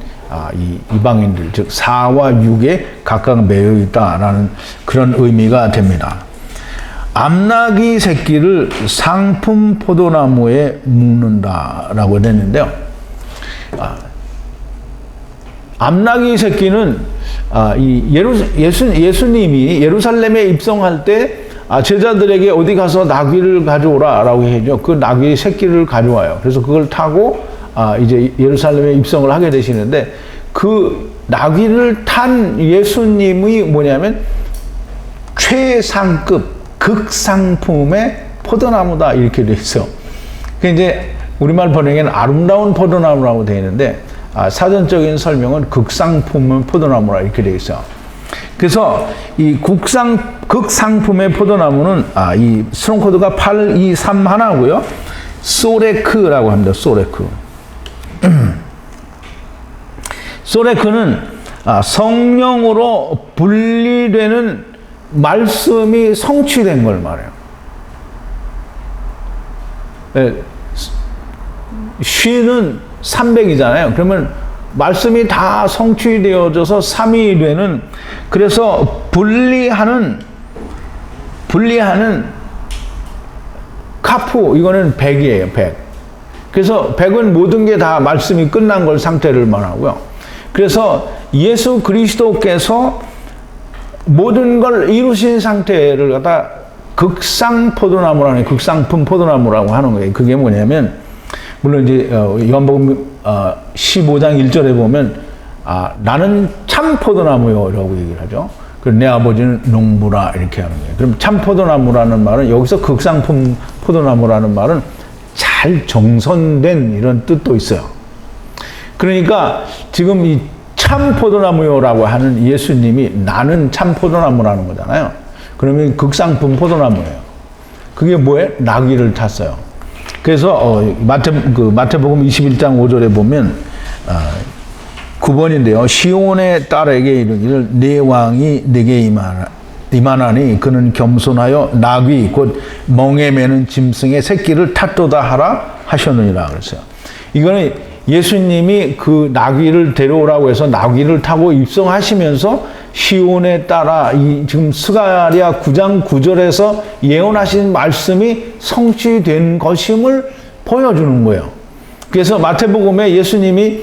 이방인들, 즉 4와 6에 각각 매여 있다라는 그런 의미가 됩니다. 암나귀 새끼를 상품 포도나무에 묶는다라고 됐는데요. 암나귀 새끼는 예수님이 예루살렘에 입성할 때 제자들에게 어디 가서 나귀를 가져오라라고 해죠. 그 나귀 새끼를 가져와요. 그래서 그걸 타고 이제 예루살렘에 입성을 하게 되시는데, 그 나귀를 탄 예수님이 뭐냐면 최상급 극상품의 포도나무다 이렇게 돼 있어. 그 이제 우리말 번역에는 아름다운 포도나무라고 되어 있는데 사전적인 설명은 극상품의 포도나무라 이렇게 되어 있어. 그래서 이 극상품의 포도나무는 이 스롱 코드가 8231고요. 소레크라고 합니다. 소레크. 소레크는 성령으로 분리되는 말씀이 성취된 걸 말해요. 쉬는 300이잖아요. 그러면 말씀이 다 성취되어져서 3이 되는, 그래서 분리하는 카프, 이거는 100이에요. 100. 그래서 100은 모든 게 다 말씀이 끝난 걸 상태를 말하고요. 그래서 예수 그리스도께서 모든 걸 이루신 상태를 갖다 극상 포도나무라는, 극상품 포도나무라고 하는 거예요. 그게 뭐냐면, 물론 이제 요한복음 15장 1절에 보면 나는 참 포도나무요라고 얘기를 하죠. 그리고 내 아버지는 농부라 이렇게 하는 거예요. 그럼 참 포도나무라는 말은, 여기서 극상품 포도나무라는 말은 잘 정선된 이런 뜻도 있어요. 그러니까 지금 이 참 포도나무요라고 하는 예수님이 나는 참 포도나무라는 거잖아요. 그러면 극상품 포도나무예요. 그게 뭐예요? 나귀를 탔어요. 그래서 마태복음 21장 5절에 보면 9번인데요. 시온의 딸에게 이르기를 내 왕이 내게 임하나니 그는 겸손하여 나귀 곧 멍에 매는 짐승의 새끼를 탔도다 하라 하셨느니라 그랬어요. 이거는 예수님이 그 나귀를 데려오라고 해서 나귀를 타고 입성하시면서 시온에 따라 지금 스가랴 9장 9절에서 예언하신 말씀이 성취된 것임을 보여주는 거예요. 그래서 마태복음에 예수님이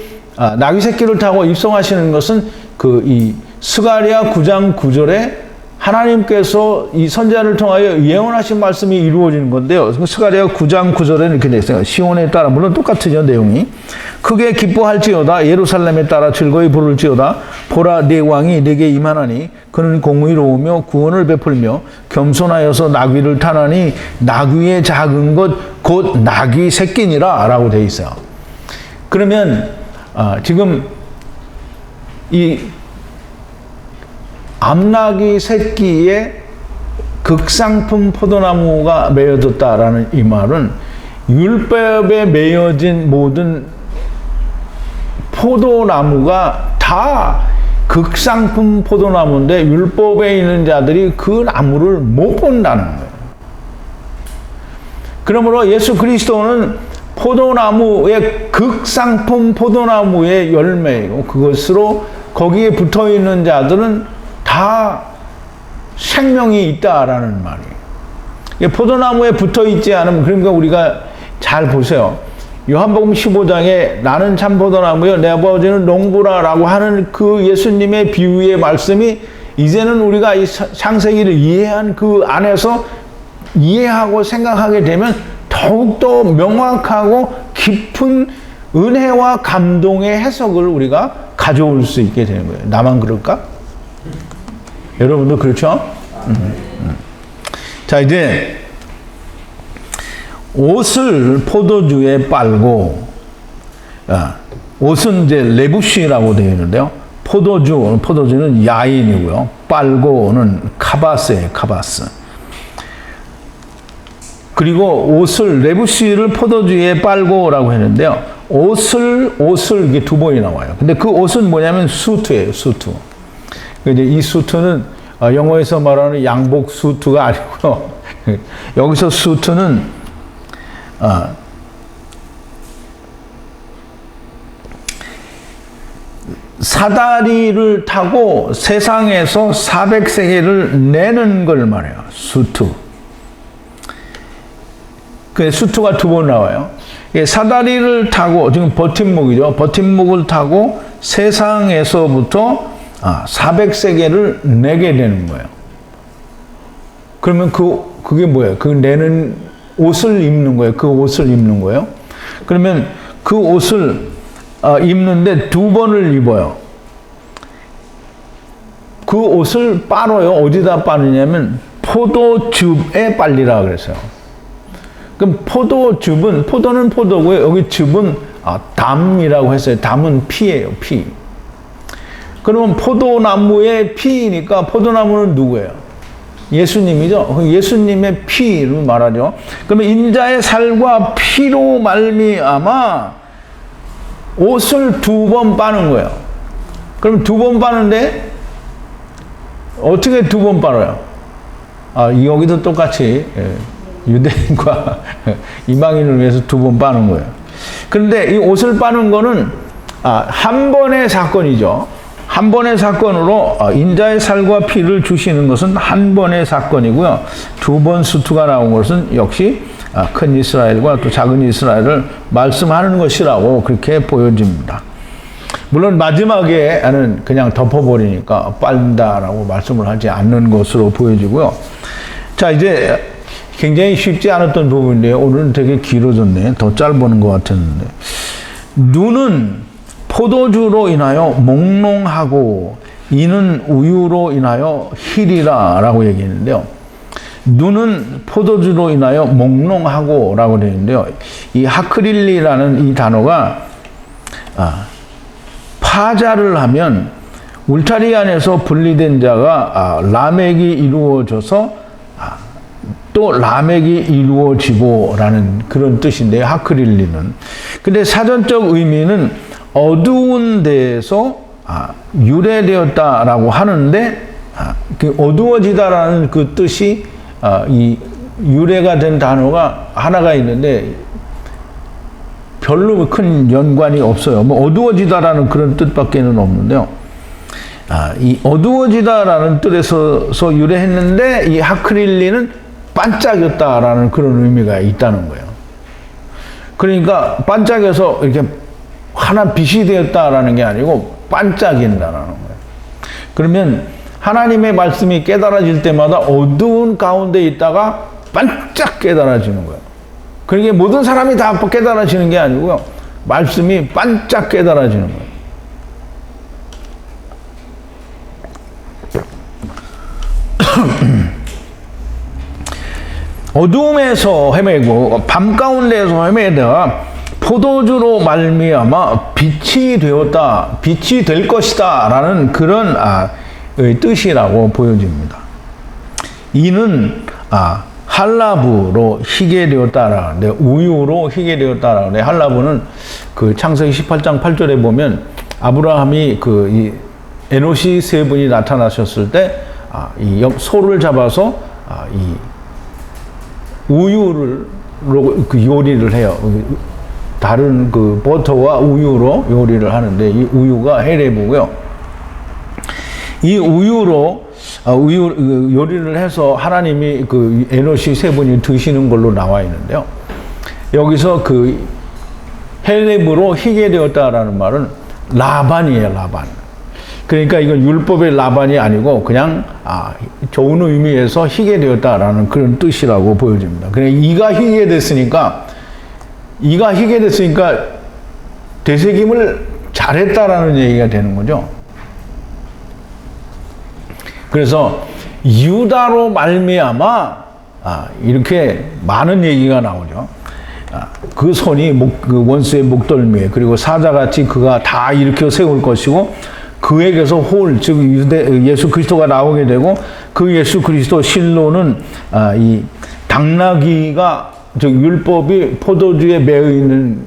나귀 새끼를 타고 입성하시는 것은 이 스가랴 9장 9절에 하나님께서 이 선지자를 통하여 예언하신 말씀이 이루어지는 건데요. 스가랴 9장 9절에는 이렇게 되어 있어요. 시온에 따라, 물론 똑같으죠, 내용이. 크게 기뻐할지어다. 예루살렘에 따라 즐거이 부를지어다. 보라, 내 왕이 내게 임하나니 그는 공의로우며 구원을 베풀며 겸손하여서 나귀를 타나니 나귀의 작은 것 곧 나귀 새끼니라 라고 되어 있어요. 그러면 지금 이 암나귀 새끼에 극상품 포도나무가 매어졌다라는 이 말은 율법에 매어진 모든 포도나무가 다 극상품 포도나무인데 율법에 있는 자들이 그 나무를 못 본다는 거예요. 그러므로 예수 그리스도는 포도나무의 극상품 포도나무의 열매이고 그것으로 거기에 붙어 있는 자들은 다 생명이 있다라는 말이에요. 포도나무에 붙어 있지 않으면, 그러니까 우리가 잘 보세요. 요한복음 15장에 나는 참 포도나무요 내 아버지는 농부라라고 하는 그 예수님의 비유의 말씀이 이제는 우리가 이 창세기를 이해한 그 안에서 이해하고 생각하게 되면 더욱더 명확하고 깊은 은혜와 감동의 해석을 우리가 가져올 수 있게 되는 거예요. 나만 그럴까? 여러분도 그렇죠? 자, 이제 옷을 포도주에 빨고, 옷은 이제 레부시라고 되어 있는데요. 포도주는 야인이고요. 빨고는 카바스예요, 카바스. 그리고 옷을, 레부시를 포도주에 빨고라고 했는데요. 옷을 이게 두 번이 나와요. 근데 그 옷은 뭐냐면 수트예요, 수트. 이제 이 수트는 영어에서 말하는 양복 수트가 아니고요. 여기서 수트는 사다리를 타고 세상에서 400세계를 내는 걸 말해요. 수트. 그 수트가 두 번 나와요. 사다리를 타고, 지금 버팀목이죠. 버팀목을 타고 세상에서부터 400세계를 내게 되는 거예요. 그러면 그게 뭐예요? 그 내는 옷을 입는 거예요. 그 옷을 입는 거예요. 그러면 그 옷을 입는데 두 번을 입어요. 그 옷을 빨아요. 어디다 빠느냐면 포도즙에 빨리라 그랬어요. 그럼 포도즙은, 포도는 포도고요. 여기 즙은 담이라고 했어요. 담은 피예요, 피. 그러면 포도나무의 피니까 포도나무는 누구예요? 예수님이죠. 예수님의 피를 말하죠. 그러면 인자의 살과 피로 말미암아 옷을 2번 빠는 거예요. 그럼 2번 빠는데 어떻게 2번 빨아요? 여기도 똑같이 유대인과 이방인을 위해서 2번 빠는 거예요. 그런데 이 옷을 빠는 거는 한 번의 사건이죠. 한 번의 사건으로 인자의 살과 피를 주시는 것은 한 번의 사건이고요. 2번 수투가 나온 것은 역시 큰 이스라엘과 또 작은 이스라엘을 말씀하는 것이라고 그렇게 보여집니다. 물론 마지막에는 그냥 덮어버리니까 빨다라고 말씀을 하지 않는 것으로 보여지고요. 자, 이제 굉장히 쉽지 않았던 부분인데요. 오늘은 되게 길어졌네. 더 짧은 것 같았는데. 눈은 포도주로 인하여 몽롱하고 이는 우유로 인하여 희리라 라고 얘기했는데요. 눈은 포도주로 인하여 몽롱하고 라고 되어 있는데요. 이 하크릴리라는 이 단어가 파자를 하면 울타리 안에서 분리된 자가 라멕이 이루어져서 또 라멕이 이루어지고 라는 그런 뜻인데요. 하크릴리는. 근데 사전적 의미는 어두운 데에서 유래되었다라고 하는데 그 어두워지다라는 그 뜻이 이 유래가 된 단어가 하나가 있는데 별로 큰 연관이 없어요. 뭐 어두워지다라는 그런 뜻밖에는 없는데요. 이 어두워지다라는 뜻에서 유래했는데 이 하크릴리는 반짝였다라는 그런 의미가 있다는 거예요. 그러니까 반짝여서 이렇게 하나 빛이 되었다라는 게 아니고 반짝인다라는 거예요. 그러면 하나님의 말씀이 깨달아질 때마다 어두운 가운데 있다가 반짝 깨달아지는 거예요. 그러니까 모든 사람이 다 깨달아지는 게 아니고요. 말씀이 반짝 깨달아지는 거예요. 어두움에서 헤매고 밤 가운데에서 헤매다가 포도주로 말미암아 빛이 되었다, 빛이 될 것이다 라는 그런 뜻이라고 보여집니다. 이는 할라브로 희게 되었다라는데, 우유로 희게 되었다라는데, 할라브는 그 창세기 18장 8절에 보면 아브라함이 이 에노시 세 분이 나타나셨을 때 이 소를 잡아서 이 우유를 그 요리를 해요. 다른 그 버터와 우유로 요리를 하는데 이 우유가 헤레브고요. 이 우유로 요리를 해서 하나님이 그 에노시 세 분이 드시는 걸로 나와 있는데요. 여기서 그 헤레브로 희게 되었다라는 말은 라반이에요, 라반. 그러니까 이건 율법의 라반이 아니고 그냥 좋은 의미에서 희게 되었다라는 그런 뜻이라고 보여집니다. 그냥 이가 희게 됐으니까 되새김을 잘했다라는 얘기가 되는 거죠. 그래서 유다로 말미암아 이렇게 많은 얘기가 나오죠. 그 손이 그 원수의 목덜미에, 그리고 사자같이 그가 다 일으켜 세울 것이고 그에게서 즉 예수 그리스도가 나오게 되고, 그 예수 그리스도 실로는 이 당나귀가, 즉 율법이 포도주에 매여 있는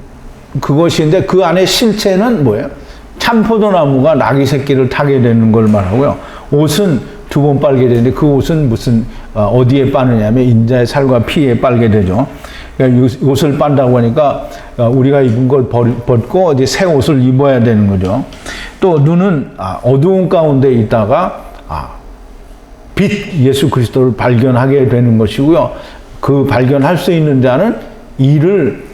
그것인데 그 안에 실체는 뭐예요? 참 포도나무가 나귀 새끼를 타게 되는 걸 말하고요. 옷은 2번 빨게 되는데 그 옷은 무슨 어디에 빠느냐면 인자의 살과 피에 빨게 되죠. 그러니까 옷을 빤다고 하니까 우리가 입은 걸 벗고 이제 새 옷을 입어야 되는 거죠. 또 눈은 어두운 가운데 있다가 빛 예수 그리스도를 발견하게 되는 것이고요. 그 발견할 수 있는 자는 이를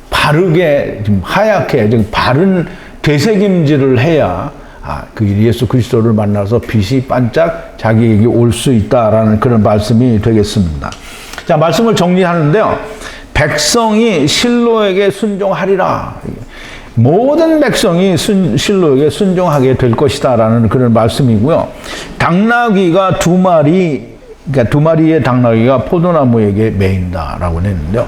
바르게 좀 하얗게 좀 바른 되새김질을 해야 그 예수 그리스도를 만나서 빛이 반짝 자기에게 올 수 있다라는 그런 말씀이 되겠습니다. 자, 말씀을 정리하는데요. 백성이 실로에게 순종하리라. 모든 백성이 실로에게 순종하게 될 것이다라는 그런 말씀이고요. 당나귀가 두 마리, 그러니까 두 마리의 당나귀가 포도나무에게 매인다라고 했는데요.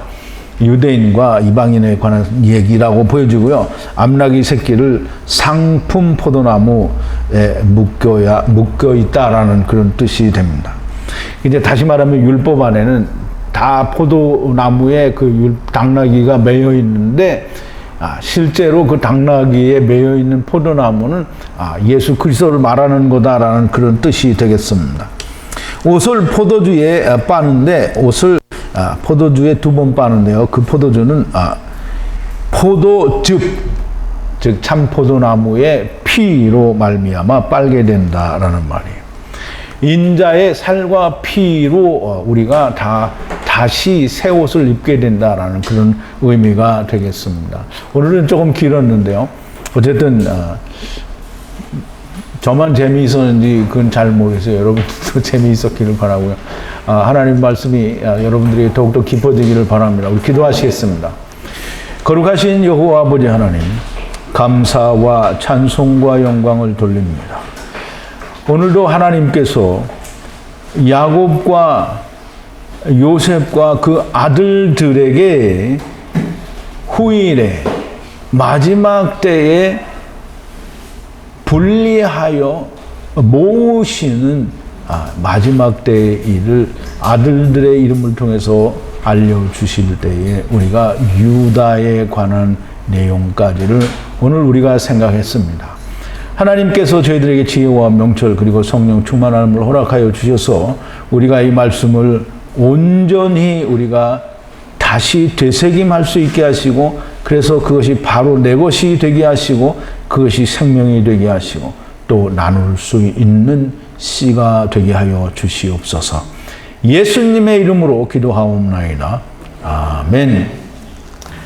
유대인과 이방인에 관한 얘기라고 보여지고요. 암나귀 새끼를 상품 포도나무에 묶여 있다라는 그런 뜻이 됩니다. 이제 다시 말하면 율법 안에는 다 포도나무에 그 당나귀가 매여 있는데, 실제로 그 당나귀에 매여 있는 포도나무는 예수 그리스도를 말하는 거다라는 그런 뜻이 되겠습니다. 옷을 포도주에 빠는데, 옷을 포도주에 2번 빠는데요. 그 포도주는 포도즙, 즉 참포도나무의 피로 말미암아 빨게 된다라는 말이에요. 인자의 살과 피로 우리가 다시 새 옷을 입게 된다라는 그런 의미가 되겠습니다. 오늘은 조금 길었는데요. 어쨌든 저만 재미있었는지 그건 잘 모르겠어요. 여러분들도 재미있었기를 바라고요. 하나님 말씀이 여러분들이 더욱더 깊어지기를 바랍니다. 우리 기도하시겠습니다. 거룩하신 여호와 아버지 하나님, 감사와 찬송과 영광을 돌립니다. 오늘도 하나님께서 야곱과 요셉과 그 아들들에게 후일에 마지막 때에 분리하여 모으시는 마지막 때의 일을 아들들의 이름을 통해서 알려주실 때에 우리가 유다에 관한 내용까지를 오늘 우리가 생각했습니다. 하나님께서 저희들에게 지혜와 명철 그리고 성령 충만함을 허락하여 주셔서 우리가 이 말씀을 온전히 우리가 다시 되새김할 수 있게 하시고, 그래서 그것이 바로 내 것이 되게 하시고 그것이 생명이 되게 하시고 또 나눌 수 있는 씨가 되게 하여 주시옵소서. 예수님의 이름으로 기도하옵나이다. 아멘.